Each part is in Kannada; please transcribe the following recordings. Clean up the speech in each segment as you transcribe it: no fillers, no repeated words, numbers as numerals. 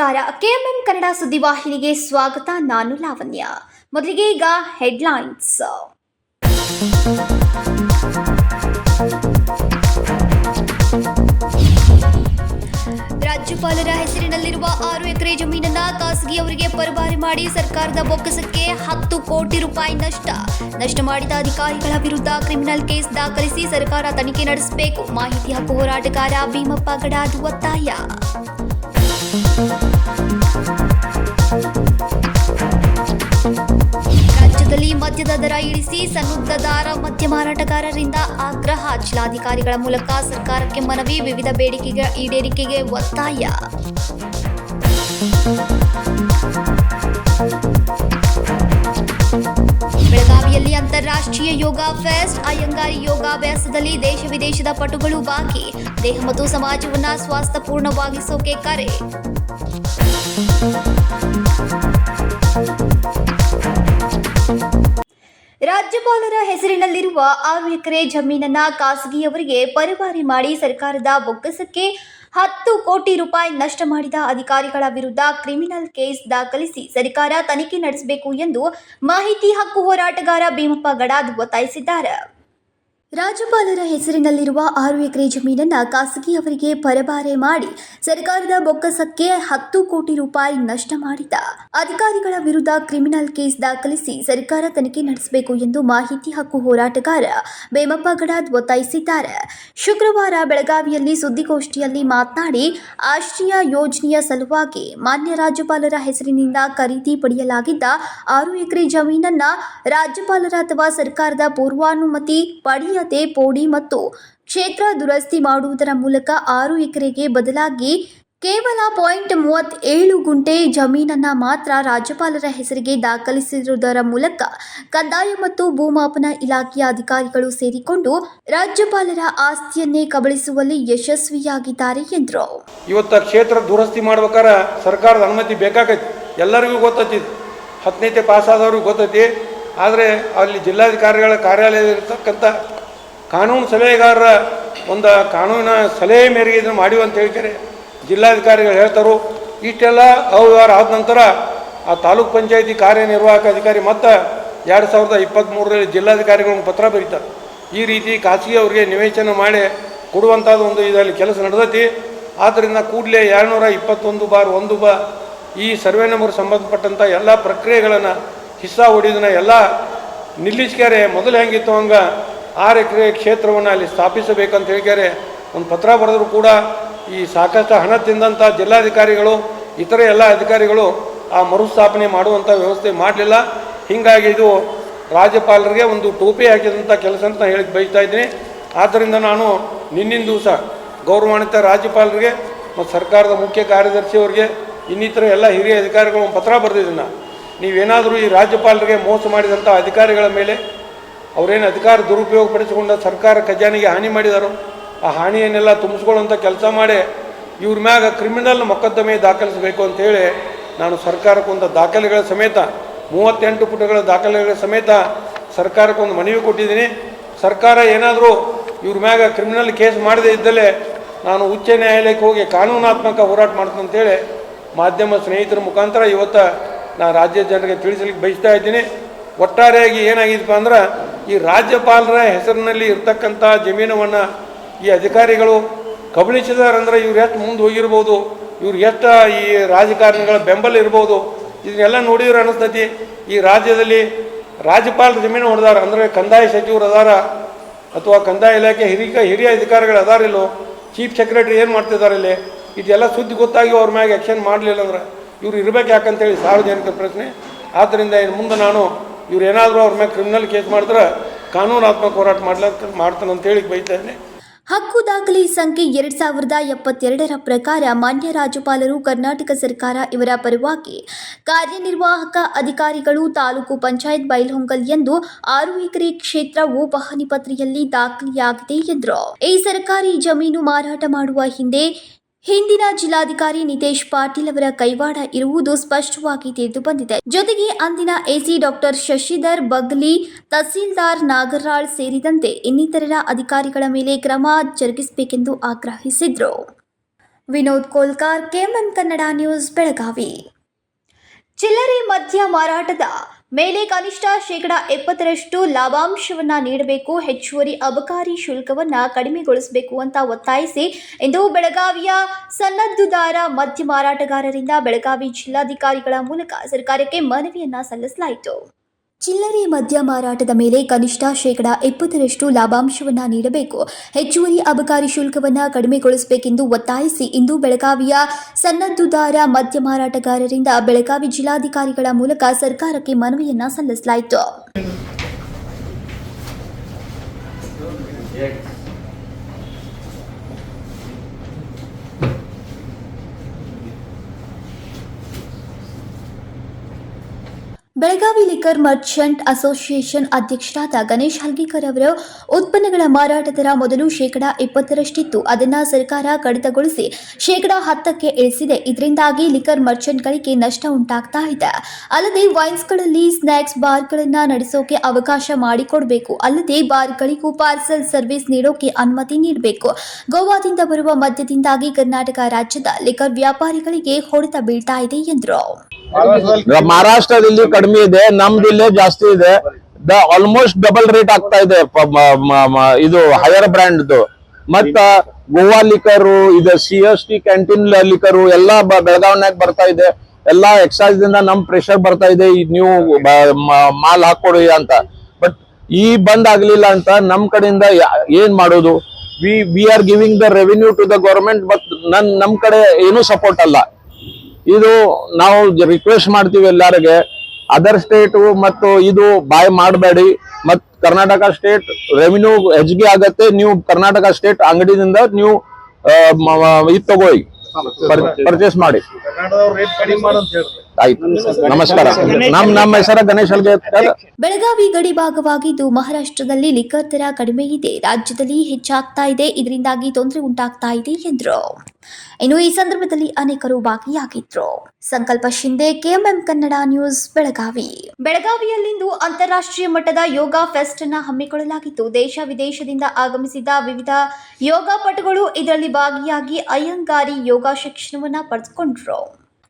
ನಮಸ್ಕಾರ. ಕೆಎಂಎಂ ಕನ್ನಡ ಸುದ್ದಿವಾಹಿನಿಗೆ ಸ್ವಾಗತ. ನಾನು ಲಾವಣ್ಯ. ಮೊದಲಿಗೆ ಈಗ ಹೆಡ್ಲೈನ್ಸ್. ರಾಜ್ಯಪಾಲರ ಹೆಸರಿನಲ್ಲಿರುವ 6 ಎಕರೆ ಜಮೀನನ್ನ ಖಾಸಗಿಯವರಿಗೆ ಪರಭಾರೆ ಮಾಡಿ ಸರ್ಕಾರದ ಬೊಕ್ಕಸಕ್ಕೆ 10 ಕೋಟಿ ರೂಪಾಯಿ ನಷ್ಟ ಮಾಡಿದ ಅಧಿಕಾರಿಗಳ ವಿರುದ್ಧ ಕ್ರಿಮಿನಲ್ ಕೇಸ್ ದಾಖಲಿಸಿ ಸರ್ಕಾರ ತನಿಖೆ ನಡೆಸಬೇಕು. ಮಾಹಿತಿ ಹಕ್ಕು ಹೋರಾಟಗಾರ ಭೀಮಪ್ಪ ಗಡಾದ್ ಒತ್ತಾಯ. ರಾಜ್ಯದಲ್ಲಿ ಮದ್ಯದ ದರ ಇಳಿಸಿ ಸನ್ನದ್ಧದಾರ ಮದ್ಯ ಮಾರಾಟಗಾರರಿಂದ ಆಗ್ರಹ. ಜಿಲ್ಲಾಧಿಕಾರಿಗಳ ಮೂಲಕ ಸರ್ಕಾರಕ್ಕೆ ಮನವಿ. ವಿವಿಧ ಬೇಡಿಕೆಗಳ ಈಡೇರಿಕೆಗೆ ಒತ್ತಾಯ. ಬೆಳಗಾವಿಯಲ್ಲಿ ಅಂತಾರಾಷ್ಟ್ರೀಯ ಯೋಗ ಫೆಸ್ಟ್. ಅಯ್ಯಂಗಾರಿ ಯೋಗಾಭ್ಯಾಸದಲ್ಲಿ ದೇಶ ವಿದೇಶದ ಪಟುಗಳು ಭಾಗಿ. ದೇಹ ಮತ್ತು ಸಮಾಜವನ್ನು ಸ್ವಾಸ್ಥ್ಯಪೂರ್ಣವಾಗಿಸೋಕೆ ಕರೆ. ರಾಜ್ಯಪಾಲರ ಹೆಸರಿನಲ್ಲಿರುವ 6 ಎಕರೆ ಜಮೀನನ್ನ ಖಾಸಗಿಯವರಿಗೆ ಪರಭಾರೆ ಮಾಡಿ ಸರ್ಕಾರದ ಬೊಕ್ಕಸಕ್ಕೆ 10 ಕೋಟಿ ರೂಪಾಯಿ ನಷ್ಟ ಮಾಡಿದ ಅಧಿಕಾರಿಗಳ ವಿರುದ್ಧ ಕ್ರಿಮಿನಲ್ ಕೇಸ್ ದಾಖಲಿಸಿ ಸರ್ಕಾರ ತನಿಖೆ ನಡೆಸಬೇಕು ಎಂದು ಮಾಹಿತಿ ಹಕ್ಕು ಹೋರಾಟಗಾರ ಭೀಮಪ್ಪ ಗಡಾದ್ ಒತ್ತಾಯಿಸಿದ್ದಾರೆ. ರಾಜ್ಯಪಾಲರ ಹೆಸರಿನಲ್ಲಿರುವ 6 ಎಕರೆ ಜಮೀನನ್ನ ಖಾಸಗಿಯವರಿಗೆ ಪರಭಾರೆ ಮಾಡಿ ಸರ್ಕಾರದ ಬೊಕ್ಕಸಕ್ಕೆ 10 ಕೋಟಿ ರೂಪಾಯಿ ನಷ್ಟ ಮಾಡಿದ ಅಧಿಕಾರಿಗಳ ವಿರುದ್ಧ ಕ್ರಿಮಿನಲ್ ಕೇಸ್ ದಾಖಲಿಸಿ ಸರ್ಕಾರ ತನಿಖೆ ನಡೆಸಬೇಕು ಎಂದು ಮಾಹಿತಿ ಹಕ್ಕು ಹೋರಾಟಗಾರ ಭೀಮಪ್ಪ ಗಡಾದ್ ಒತ್ತಾಯಿಸಿದ್ದಾರೆ. ಶುಕ್ರವಾರ ಬೆಳಗಾವಿಯಲ್ಲಿ ಸುದ್ದಿಗೋಷ್ಠಿಯಲ್ಲಿ ಮಾತನಾಡಿ, ಆಶ್ರಯ ಯೋಜನೆಯ ಸಲುವಾಗಿ ಮಾನ್ಯ ರಾಜ್ಯಪಾಲರ ಹೆಸರಿನಿಂದ ಖರೀದಿ ಪಡೆಯಲಾಗಿದ್ದ 6 ಎಕರೆ ಜಮೀನನ್ನ ರಾಜ್ಯಪಾಲರ ಅಥವಾ ಸರ್ಕಾರದ ಪೂರ್ವಾನುಮತಿ ಪಡೆಯದೆ ಪೋಡಿ ಮತ್ತು ಕ್ಷೇತ್ರ ದುರಸ್ತಿ ಮಾಡುವುದರ ಮೂಲಕ 6 ಎಕರೆಗೆ ಬದಲಾಗಿ ಕೇವಲ 0.37 ಗುಂಟೆ ಜಮೀನನ್ನ ಮಾತ್ರ ರಾಜ್ಯಪಾಲರ ಹೆಸರಿಗೆ ದಾಖಲಿಸಿರುವುದರ ಮೂಲಕ ಕಂದಾಯ ಮತ್ತು ಭೂಮಾಪನ ಇಲಾಖೆಯ ಅಧಿಕಾರಿಗಳು ಸೇರಿಕೊಂಡು ರಾಜ್ಯಪಾಲರ ಆಸ್ತಿಯನ್ನೇ ಕಬಳಿಸುವಲ್ಲಿ ಯಶಸ್ವಿಯಾಗಿದ್ದಾರೆ ಎಂದರು. ಇವತ್ತು ಕ್ಷೇತ್ರ ದುರಸ್ತಿ ಮಾಡ್ಬೇಕಾದ್ರೆ ಸರ್ಕಾರದ ಅನುಮತಿ ಬೇಕಾಗೈತಿ. ಎಲ್ಲರಿಗೂ ಗೊತ್ತೈತಿ, 10ನೇ ಪಾಸ್ ಆದವ್ರಿಗೆ ಗೊತ್ತೈತಿ. ಆದರೆ ಅಲ್ಲಿ ಜಿಲ್ಲಾಧಿಕಾರಿಗಳ ಕಾರ್ಯಾಲಯದಲ್ಲಿರ್ತಕ್ಕಂಥ ಕಾನೂನು ಸಲಹೆಗಾರರ ಒಂದು ಕಾನೂನಿನ ಸಲಹೆ ಮೇರೆಗೆ ಇದನ್ನು ಮಾಡಿವಿ ಅಂತ ಹೇಳ್ತಾರೆ ಜಿಲ್ಲಾಧಿಕಾರಿಗಳು ಹೇಳ್ತಾರೋ. ಇಷ್ಟೆಲ್ಲ ಅವ್ಯವಹಾರ ಆದ ನಂತರ ಆ ತಾಲೂಕ್ ಪಂಚಾಯತಿ ಕಾರ್ಯನಿರ್ವಾಹಕ ಅಧಿಕಾರಿ ಮತ್ತು 2023ರಲ್ಲಿ ಜಿಲ್ಲಾಧಿಕಾರಿಗಳಿಗೆ ಪತ್ರ ಬರೀತಾರೆ. ಈ ರೀತಿ ಖಾಸಗಿ ಅವರಿಗೆ ನಿವೇಶನ ಮಾಡಿ ಕೊಡುವಂಥದ್ದು ಒಂದು ಇದರಲ್ಲಿ ಕೆಲಸ ನಡೆದೈತಿ. ಆದ್ದರಿಂದ ಕೂಡಲೇ 221/1 ಈ ಸರ್ವೆ ನಂಬರ್ ಸಂಬಂಧಪಟ್ಟಂಥ ಎಲ್ಲ ಪ್ರಕ್ರಿಯೆಗಳನ್ನು ಹಿಸ್ಸಾ ಹೊಡಿಯೋದನ್ನ ಎಲ್ಲ ನಿಲ್ಲಿಸ್ಕ್ಯಾರೆ. ಮೊದಲು ಹೆಂಗಿತ್ತು ಹಂಗೆ 6 ಎಕರೆ ಕ್ಷೇತ್ರವನ್ನು ಅಲ್ಲಿ ಸ್ಥಾಪಿಸಬೇಕಂತ ಹೇಳ್ಕ್ಯಾರೆ ಒಂದು ಪತ್ರ ಬರೆದರೂ ಕೂಡ ಈ ಸಾಕಷ್ಟು ಹಣ ತಿಂದಂಥ ಜಿಲ್ಲಾಧಿಕಾರಿಗಳು ಇತರೆ ಎಲ್ಲ ಅಧಿಕಾರಿಗಳು ಆ ಮರುಸ್ಥಾಪನೆ ಮಾಡುವಂಥ ವ್ಯವಸ್ಥೆ ಮಾಡಲಿಲ್ಲ. ಹೀಗಾಗಿ ಇದು ರಾಜ್ಯಪಾಲರಿಗೆ ಒಂದು ಟೋಪಿ ಹಾಕಿದಂಥ ಕೆಲಸ ಅಂತ ಹೇಳಿ ಬಯಸ್ತಾ ಇದ್ದೀನಿ. ಆದ್ದರಿಂದ ನಾನು ನಿನ್ನಿನ ದಿವಸ ಗೌರವಾನ್ವಿತ ರಾಜ್ಯಪಾಲರಿಗೆ ಮತ್ತು ಸರ್ಕಾರದ ಮುಖ್ಯ ಕಾರ್ಯದರ್ಶಿಯವರಿಗೆ ಇನ್ನಿತರ ಎಲ್ಲ ಹಿರಿಯ ಅಧಿಕಾರಿಗಳು ಪತ್ರ ಬರೆದಿದ್ದೀನಿ. ನೀವೇನಾದರೂ ಈ ರಾಜ್ಯಪಾಲರಿಗೆ ಮೋಸ ಮಾಡಿದಂಥ ಅಧಿಕಾರಿಗಳ ಮೇಲೆ ಅವರೇನು ಅಧಿಕಾರ ದುರುಪಯೋಗಪಡಿಸಿಕೊಂಡ ಸರ್ಕಾರ ಖಜಾನೆಗೆ ಹಾನಿ ಮಾಡಿದಾರೋ ಆ ಹಾನಿಯನ್ನೆಲ್ಲ ತುಂಬಿಸ್ಕೊಳ್ಳೋಂಥ ಕೆಲಸ ಮಾಡಿ ಇವ್ರ ಮ್ಯಾಗ ಕ್ರಿಮಿನಲ್ ಮೊಕದ್ದಮೆ ದಾಖಲಿಸಬೇಕು ಅಂತೇಳಿ ನಾನು ಸರ್ಕಾರಕ್ಕೊಂದು ದಾಖಲೆಗಳ ಸಮೇತ 38 ಪುಟಗಳ ದಾಖಲೆಗಳ ಸಮೇತ ಸರ್ಕಾರಕ್ಕೊಂದು ಮನವಿ ಕೊಟ್ಟಿದ್ದೀನಿ. ಸರ್ಕಾರ ಏನಾದರೂ ಇವ್ರ ಮ್ಯಾಗ ಕ್ರಿಮಿನಲ್ ಕೇಸ್ ಮಾಡದೇ ಇದ್ದಲ್ಲೇ ನಾನು ಉಚ್ಚ ನ್ಯಾಯಾಲಯಕ್ಕೆ ಹೋಗಿ ಕಾನೂನಾತ್ಮಕ ಹೋರಾಟ ಮಾಡ್ತೀನಿ ಅಂತೇಳಿ ಮಾಧ್ಯಮ ಸ್ನೇಹಿತರ ಮುಖಾಂತರ ಇವತ್ತು ನಾನು ರಾಜ್ಯದ ಜನರಿಗೆ ತಿಳಿಸಲಿಕ್ಕೆ ಬಯಸ್ತಾ ಇದ್ದೀನಿ. ಒಟ್ಟಾರೆಯಾಗಿ ಏನಾಗಿದೆಪ್ಪ ಅಂದ್ರೆ ಈ ರಾಜ್ಯಪಾಲರ ಹೆಸರಿನಲ್ಲಿ ಇರ್ತಕ್ಕಂಥ ಜಮೀನವನ್ನು ಈ ಅಧಿಕಾರಿಗಳು ಕಬಳಿಸಿದಾರಂದ್ರೆ ಇವ್ರು ಎಷ್ಟು ಮುಂದೆ ಹೋಗಿರ್ಬೋದು, ಇವ್ರು ಎಷ್ಟು ಈ ರಾಜಕಾರಣಿಗಳ ಬೆಂಬಲ ಇರ್ಬೋದು. ಇದನ್ನೆಲ್ಲ ನೋಡಿದ್ರೆ ಅನಿಸ್ತೈತಿ ಈ ರಾಜ್ಯದಲ್ಲಿ ರಾಜ್ಯಪಾಲರ ಜಮೀನು ಹೊಡೆದಾರ ಅಂದರೆ ಕಂದಾಯ ಸಚಿವರು ಅದಾರ ಅಥವಾ ಕಂದಾಯ ಇಲಾಖೆ ಹಿರಿಯ ಅಧಿಕಾರಿಗಳು ಅದಾರಿಲ್ಲೋ, ಚೀಫ್ ಸೆಕ್ರೆಟರಿ ಏನು ಮಾಡ್ತಿದ್ದಾರೆ ಇಲ್ಲಿ, ಇದೆಲ್ಲ ಸುದ್ದಿ ಗೊತ್ತಾಗಿ ಅವ್ರ ಮ್ಯಾಗೆ ಆ್ಯಕ್ಷನ್ ಮಾಡಲಿಲ್ಲ ಅಂದ್ರೆ ಇವ್ರು ಇರಬೇಕು ಯಾಕಂತೇಳಿ ಸಾರ್ವಜನಿಕ ಪ್ರಶ್ನೆ. ಆದ್ದರಿಂದ ಇನ್ನು ಮುಂದೆ ನಾನು ಇವ್ರು ಏನಾದರೂ ಅವ್ರ ಮೇಲೆ ಕ್ರಿಮಿನಲ್ ಕೇಸ್ ಮಾಡಿದ್ರೆ ಕಾನೂನಾತ್ಮಕ ಹೋರಾಟ ಮಾಡ್ತಾನೆ ಅಂತೇಳಿ ಬೈತಾ ಇದ್ದೀನಿ. ಹಕ್ಕು ದಾಖಲೆ ಸಂಖ್ಯೆ 2072ರ ಪ್ರಕಾರ ಮಾನ್ಯ ರಾಜ್ಯಪಾಲರು ಕರ್ನಾಟಕ ಸರ್ಕಾರ ಇವರ ಪರವಾಗಿ ಕಾರ್ಯನಿರ್ವಾಹಕ ಅಧಿಕಾರಿಗಳು ತಾಲೂಕು ಪಂಚಾಯತ್ ಬೈಲಹೊಂಗಲ್ ಎಂದು 6 ಎಕರೆ ಕ್ಷೇತ್ರವು ಪಹಣಿ ಪತ್ರೆಯಲ್ಲಿ ದಾಖಲೆಯಾಗಿದೆ ಎಂದರು. ಈ ಸರ್ಕಾರಿ ಜಮೀನು ಮಾರಾಟ ಮಾಡುವ ಹಿಂದಿನ ಜಿಲ್ಲಾಧಿಕಾರಿ ನಿತೇಶ್ ಪಾಟೀಲ್ ಅವರ ಕೈವಾಡ ಇರುವುದು ಸ್ಪಷ್ಟವಾಗಿ ತಿಳಿದು ಬಂದಿದೆ. ಜೊತೆಗೆ ಅಂದಿನ ಎಸಿ ಡಾಕ್ಟರ್ ಶಶಿಧರ್ ಬಗ್ಲಿ, ತಹಸೀಲ್ದಾರ್ ನಾಗರಾಳ್ ಸೇರಿದಂತೆ ಇನ್ನಿತರ ಅಧಿಕಾರಿಗಳ ಮೇಲೆ ಕ್ರಮ ಜರುಗಿಸಬೇಕೆಂದು ಆಗ್ರಹಿಸಿದರು. Vinod Kolkar, KMM Kannada news, Belagavi. ಚಿಲ್ಲರೆ ಮದ್ಯ ಮಾರಾಟದ ಮೇಲೆ ಕನಿಷ್ಠ 70% ಲಾಭಾಂಶವನ್ನು ನೀಡಬೇಕು, ಹೆಚ್ಚುವರಿ ಅಬಕಾರಿ ಶುಲ್ಕವನ್ನು ಕಡಿಮೆಗೊಳಿಸಬೇಕು ಅಂತ ಒತ್ತಾಯಿಸಿ ಇಂದು ಬೆಳಗಾವಿಯ ಸನ್ನದ್ದುದಾರ ಮದ್ಯ ಮಾರಾಟಗಾರರಿಂದ ಬೆಳಗಾವಿ ಜಿಲ್ಲಾಧಿಕಾರಿಗಳ ಮೂಲಕ ಸರ್ಕಾರಕ್ಕೆ ಮನವಿಯನ್ನ ಸಲ್ಲಿಸಲಾಯಿತು. ಚಿಲ್ಲರೆ ಮದ್ಯ ಮಾರಾಟದ ಮೇಲೆ ಕನಿಷ್ಠ 70% ಲಾಭಾಂಶವನ್ನು ನೀಡಬೇಕು, ಹೆಚ್ಚುವರಿ ಅಬಕಾರಿ ಶುಲ್ಕವನ್ನು ಕಡಿಮೆಗೊಳಿಸಬೇಕೆಂದು ಒತ್ತಾಯಿಸಿ ಇಂದು ಬೆಳಗಾವಿಯ ಸನ್ನದ್ದುದಾರ ಮದ್ಯ ಮಾರಾಟಗಾರರಿಂದ ಬೆಳಗಾವಿ ಜಿಲ್ಲಾಧಿಕಾರಿಗಳ ಮೂಲಕ ಸರ್ಕಾರಕ್ಕೆ ಮನವಿಯನ್ನ ಸಲ್ಲಿಸಲಾಯಿತು. ಬೆಳಗಾವಿ ಲಿಕ್ಕರ್ ಮರ್ಚೆಂಟ್ ಅಸೋಸಿಯೇಷನ್ ಅಧ್ಯಕ್ಷರಾದ ಗಣೇಶ್ ಹಲ್ಗೇಕರ್ ಅವರು ಉತ್ಪನ್ನಗಳ ಮಾರಾಟ ದರ ಮೊದಲು 20% ಅದನ್ನು ಸರ್ಕಾರ ಕಡಿತಗೊಳಿಸಿ 10% ಇಳಿಸಿದೆ. ಇದರಿಂದಾಗಿ ಲಿಕ್ಕರ್ ಮರ್ಚೆಂಟ್ಗಳಿಗೆ ನಷ್ಟ ಉಂಟಾಗ್ತಾ ಇದೆ. ಅಲ್ಲದೆ ವೈನ್ಸ್ಗಳಲ್ಲಿ ಸ್ನ್ಯಾಕ್ಸ್ ಬಾರ್ಗಳನ್ನು ನಡೆಸೋಕೆ ಅವಕಾಶ ಮಾಡಿಕೊಡಬೇಕು. ಅಲ್ಲದೆ ಬಾರ್ಗಳಿಗೂ ಪಾರ್ಸಲ್ ಸರ್ವಿಸ್ ನೀಡೋಕೆ ಅನುಮತಿ ನೀಡಬೇಕು. ಗೋವಾದಿಂದ ಬರುವ ಮದ್ಯದಿಂದಾಗಿ ಕರ್ನಾಟಕ ರಾಜ್ಯದ ಲಿಕ್ಕರ್ ವ್ಯಾಪಾರಿಗಳಿಗೆ ಹೊಡೆತ ಬೀಳ್ತಾ ಇದೆ ಎಂದರು. ಮಹಾರಾಷ್ಟ್ರದಲ್ಲಿ ಕಡಿಮೆ ಇದೆ, ನಮ್ದಿಲ್ಲೇ ಜಾಸ್ತಿ ಇದೆ. ಆಲ್ಮೋಸ್ಟ್ ಡಬಲ್ ರೇಟ್ ಆಗ್ತಾ ಇದೆ ಇದು ಹೈಯರ್ ಬ್ರ್ಯಾಂಡ್. ಮತ್ತ ಗೋವಾ ಲಿಕರು, ಇದು CST ಕ್ಯಾಂಟೀನ್ ಲಿಕರು ಎಲ್ಲಾ ಬೆಳಗಾವಿನಾಗ ಬರ್ತಾ ಇದೆ. ಎಲ್ಲಾ ಎಕ್ಸೈಸ್ ದಿಂದ ನಮ್ ಪ್ರೆಷರ್ ಬರ್ತಾ ಇದೆ, ನೀವು ಮಾಲ್ ಹಾಕೊಡಿ ಅಂತ. ಬಟ್ ಈ ಬಂದ್ ಆಗ್ಲಿಲ್ಲ ಅಂತ ನಮ್ ಕಡೆಯಿಂದ ಏನ್ ಮಾಡೋದು? We are giving the revenue to the government, but ನಮ್ ಕಡೆ ಏನು ಸಪೋರ್ಟ್ ಅಲ್ಲ. ಇದು ನಾವು ರಿಕ್ವೆಸ್ಟ್ ಮಾಡ್ತೀವಿ ಎಲ್ಲರಿಗೆ, ಅದರ್ ಸ್ಟೇಟ್ ಮತ್ತು ಇದು ಬಾಯ್ ಮಾಡಬೇಡಿ. ಮತ್ ಕರ್ನಾಟಕ ಸ್ಟೇಟ್ ರೆವಿನ್ಯೂ ಹೆಚ್ಚಿಗೆ ಆಗತ್ತೆ. ನೀವು ಕರ್ನಾಟಕ ಸ್ಟೇಟ್ ಅಂಗಡಿದಿಂದ ನೀವು ಇದು ತಗೊಳ್ಳಿ, ಪರ್ಚೇಸ್ ಮಾಡಿ. ಆಯ್ತು, ನಮಸ್ಕಾರ. ನಮ್ಮ ಹೆಸರ ಗಣೇಶ್ ಹಲ್ಗೇಕರ್. ಬೆಳಗಾವಿ ಗಡಿ ಭಾಗವಾಗಿದ್ದು ಮಹಾರಾಷ್ಟ್ರದಲ್ಲಿ ಲಿಕ್ಕರ್ ದರ ಕಡಿಮೆ ಇದೆ, ರಾಜ್ಯದಲ್ಲಿ ಹೆಚ್ಚಾಗ್ತಾ ಇದೆ. ಇದರಿಂದಾಗಿ ತೊಂದರೆ ಉಂಟಾಗ್ತಾ ಇದೆ ಎಂದರು. ಇನ್ನು ಈ ಸಂದರ್ಭದಲ್ಲಿ ಅನೇಕರು ಭಾಗಿಯಾಗಿದ್ರು. ಸಂಕಲ್ಪ ಶಿಂದೆ, ಕೆಎಂಎಂ ಕನ್ನಡ ನ್ಯೂಸ್, ಬೆಳಗಾವಿ. ಬೆಳಗಾವಿಯಲ್ಲಿಂದು ಅಂತಾರಾಷ್ಟ್ರೀಯ ಮಟ್ಟದ ಯೋಗ ಫೆಸ್ಟ್ ಅನ್ನು ಹಮ್ಮಿಕೊಳ್ಳಲಾಗಿತ್ತು. ದೇಶ ವಿದೇಶದಿಂದ ಆಗಮಿಸಿದ ವಿವಿಧ ಯೋಗ ಪಟುಗಳು ಇದರಲ್ಲಿ ಭಾಗಿಯಾಗಿ ಅಯ್ಯಂಗಾರಿ ಯೋಗ ಶಿಕ್ಷಣವನ್ನು ಪಡೆದುಕೊಂಡರು.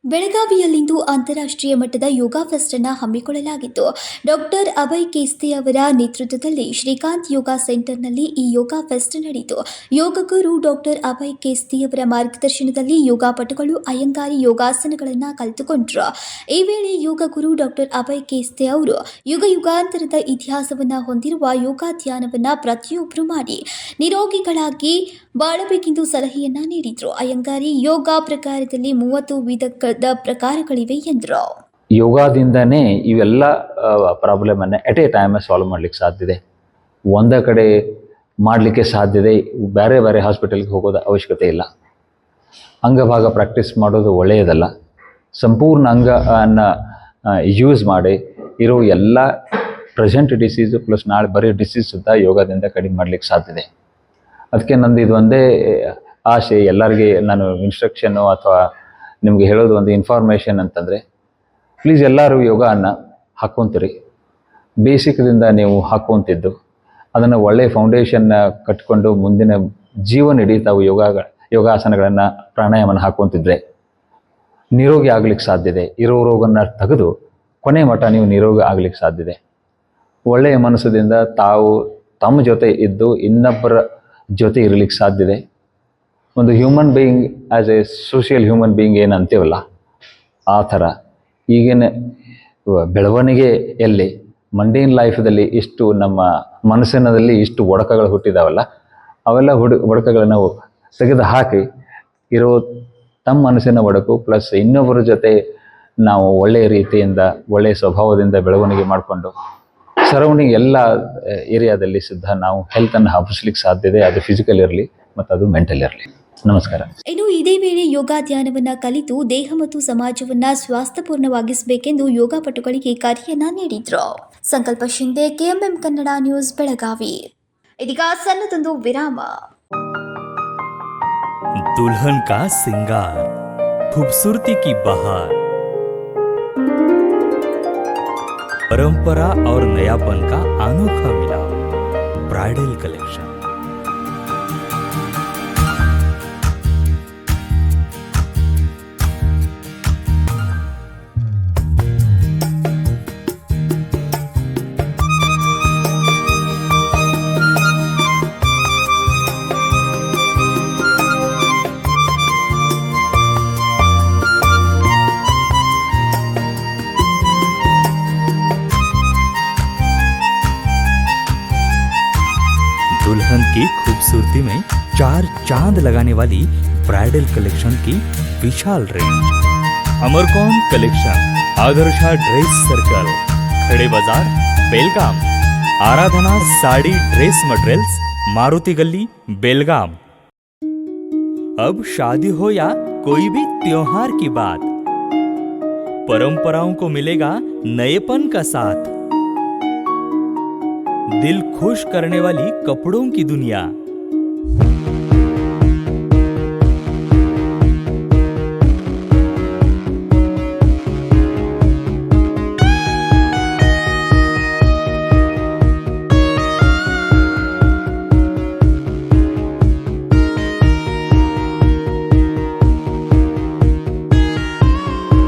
ಬೆಳಗಾವಿಯಲ್ಲಿಂದು ಅಂತಾರಾಷ್ಟ್ರೀಯ ಮಟ್ಟದ ಯೋಗ ಫೆಸ್ಟ್ ಅನ್ನು ಹಮ್ಮಿಕೊಳ್ಳಲಾಗಿತ್ತು. ಡಾಕ್ಟರ್ ಅಭಯ್ ಕೇಸ್ತೆ ಅವರ ನೇತೃತ್ವದಲ್ಲಿ ಶ್ರೀಕಾಂತ್ ಯೋಗ ಸೆಂಟರ್ನಲ್ಲಿ ಈ ಯೋಗ ಫೆಸ್ಟ್ ನಡೆಯಿತು. ಯೋಗ ಗುರು ಡಾಕ್ಟರ್ ಅಭಯ್ ಕೇಸ್ತೆ ಅವರ ಮಾರ್ಗದರ್ಶನದಲ್ಲಿ ಯೋಗಾಪಟುಗಳು ಅಯ್ಯಂಗಾರಿ ಯೋಗಾಸನಗಳನ್ನು ಕಲಿತುಕೊಂಡರು. ಈ ವೇಳೆ ಯೋಗ ಗುರು ಡಾಕ್ಟರ್ ಅಭಯ್ ಕೇಸ್ತೆ ಅವರು ಯುಗಾಂತರದ ಇತಿಹಾಸವನ್ನು ಹೊಂದಿರುವ ಯೋಗ ಧ್ಯಾನವನ್ನು ಪ್ರತಿಯೊಬ್ಬರು ಮಾಡಿ ನಿರೋಗಿಗಳಾಗಿ ಬಾಳಬೇಕೆಂದು ಸಲಹೆಯನ್ನ ನೀಡಿದರು. ಅಯ್ಯಂಗಾರಿ ಯೋಗ ಪ್ರಕಾರದಲ್ಲಿ 30 ವಿಧದ ಪ್ರಕಾರಗಳಿವೆ ಎಂದರು. ಯೋಗದಿಂದನೇ ಇವೆಲ್ಲ ಪ್ರಾಬ್ಲಮ್ ಅನ್ನ ಎಟ್ ಎ ಟೈಮ್ ಸಾಲ್ವ್ ಮಾಡ್ಲಿಕ್ಕೆ ಸಾಧ್ಯ ಇದೆ. ಒಂದೇ ಕಡೆ ಮಾಡಲಿಕ್ಕೆ ಸಾಧ್ಯ ಇದೆ. ಬೇರೆ ಬೇರೆ ಹಾಸ್ಪಿಟಲ್ಗೆ ಹೋಗೋದ ಅವಶ್ಯಕತೆ ಇಲ್ಲ. ಅಂಗಭಾಗ ಪ್ರಾಕ್ಟೀಸ್ ಮಾಡೋದು ಒಳ್ಳೆಯದಲ್ಲ. ಸಂಪೂರ್ಣ ಅಂಗವನ್ನು ಯೂಸ್ ಮಾಡಿ ಇರೋ ಎಲ್ಲ ಪ್ರೆಸೆಂಟ್ ಡಿಸೀಸು ಪ್ಲಸ್ ನಾಳೆ ಬರೀ ಡಿಸೀಸ್ ಸುದ್ದ ಯೋಗದಿಂದ ಕಡಿಮೆ ಮಾಡಲಿಕ್ಕೆ ಸಾಧ್ಯ ಇದೆ. ಅದಕ್ಕೆ ನಂದು ಇದು ಒಂದೇ ಆಸೆ. ಎಲ್ಲರಿಗೆ ನಾನು ಇನ್ಸ್ಟ್ರಕ್ಷನ್ನು ಅಥವಾ ನಿಮಗೆ ಹೇಳೋದು ಒಂದು ಇನ್ಫಾರ್ಮೇಷನ್ ಅಂತಂದರೆ, ಪ್ಲೀಸ್ ಎಲ್ಲರೂ ಯೋಗವನ್ನು ಹಾಕ್ಕೊಂತೀರಿ. ಬೇಸಿಕ್ದಿಂದ ನೀವು ಹಾಕ್ಕೊಂತಿದ್ದು ಅದನ್ನು ಒಳ್ಳೆಯ ಫೌಂಡೇಶನ್ನ ಕಟ್ಕೊಂಡು ಮುಂದಿನ ಜೀವನ ಇಡೀ ತಾವು ಯೋಗಾಸನಗಳನ್ನು ಪ್ರಾಣಾಯಾಮನ ಹಾಕ್ಕೊಂತಿದ್ರೆ ನಿರೋಗಿ ಆಗ್ಲಿಕ್ಕೆ ಸಾಧ್ಯ ಇದೆ. ಇರೋ ರೋಗವನ್ನು ತೆಗೆದು ಕೊನೆ ಮಟ್ಟ ನೀವು ನಿರೋಗಿ ಆಗ್ಲಿಕ್ಕೆ ಸಾಧ್ಯ ಇದೆ. ಒಳ್ಳೆಯ ಮನಸ್ಸದಿಂದ ತಾವು ತಮ್ಮ ಜೊತೆ ಇದ್ದು ಇನ್ನೊಬ್ಬರ ಜೊತೆ ಇರಲಿಕ್ಕೆ ಸಾಧ್ಯ ಇದೆ. ಒಂದು human being as A social human being ಏನು ಅಂತೀವಲ್ಲ, ಆ ಥರ ಈಗಿನ ಬೆಳವಣಿಗೆಯಲ್ಲಿ ಮಂಡೇನ್ ಲೈಫ್ದಲ್ಲಿ ಇಷ್ಟು ನಮ್ಮ ಮನಸ್ಸಿನಲ್ಲಿ ಇಷ್ಟು ಒಡಕಗಳು ಹುಟ್ಟಿದಾವಲ್ಲ, ಅವೆಲ್ಲ ಒಡಕಗಳನ್ನು ತೆಗೆದು ಹಾಕಿ ಇರೋ ತಮ್ಮ ಮನಸ್ಸಿನ ಒಡಕು ಪ್ಲಸ್ ಇನ್ನೊಬ್ಬರ ಜೊತೆ ನಾವು ಒಳ್ಳೆಯ ರೀತಿಯಿಂದ ಒಳ್ಳೆಯ ಸ್ವಭಾವದಿಂದ ಬೆಳವಣಿಗೆ ಮಾಡಿಕೊಂಡು ಸರೌಂಡಿಂಗ್ ಎಲ್ಲ ಏರಿಯಾದಲ್ಲಿ ಸುದ್ದ ನಾವು ಹೆಲ್ತನ್ನು ಹಬ್ಬಿಸ್ಲಿಕ್ಕೆ ಸಾಧ್ಯ ಇದೆ. ಅದು ಫಿಸಿಕಲ್ ಇರಲಿ ಮತ್ತು ಅದು ಮೆಂಟಲ್ ಇರಲಿ. ನಮಸ್ಕಾರ. ಇನ್ನು ಇದೇ ವೇಳೆ ಯೋಗ ಧ್ಯಾನವನ್ನ ಕಲಿತು ದೇಹ ಮತ್ತು ಸಮಾಜವನ್ನ ಸ್ವಾಸ್ಥ್ಯಪೂರ್ಣವಾಗಿಸಬೇಕೆಂದು ಯೋಗಪಟುಗಳಿಗೆ ಕರೆಯನ್ನ ನೀಡಿದ್ರು. ಸಂಕಲ್ಪ ಶಿಂದೆ, ಕೆಎಂಎಂ ಕನ್ನಡ ನ್ಯೂಸ್, ಬೆಳಗಾವಿ. ಇದೀಗ ಸಣ್ಣದೊಂದು ವಿರಾಮ. दुल्हन का सिंगार, खूबसूरती की बहार, परंपरा और नयापन का अनोखा मिलाप, ब्राइडल कलेक्शन। की खूबसूरती में 4 चांद लगाने वाली ब्राइडल कलेक्शन की विशाल रेंज। अमरकॉन collection, Adarsha dress circle, Khade Bazar, Belgaum. Aradhana sari dress materials, Maruti Galli, Belgaum. अब शादी हो या कोई भी त्योहार की बात, परंपराओं को मिलेगा नएपन का साथ। दिल खुश करने वाली कपड़ों की दुनिया।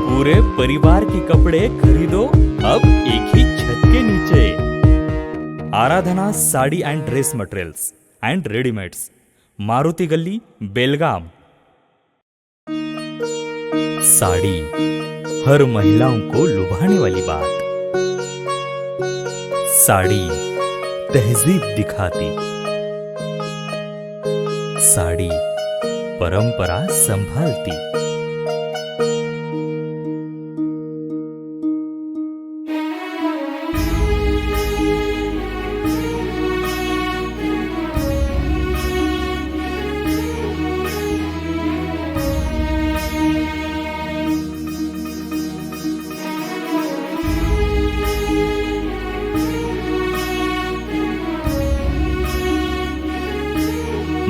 पूरे परिवार के कपड़े खरीदो अब एक ही छत के नीचे। Aradhana sari and dress materials and readymades, Maruti Galli, Belgaum. Sari हर महिलाओं को लुभाने वाली बात। साड़ी तहजीब दिखाती, साड़ी परंपरा संभालती।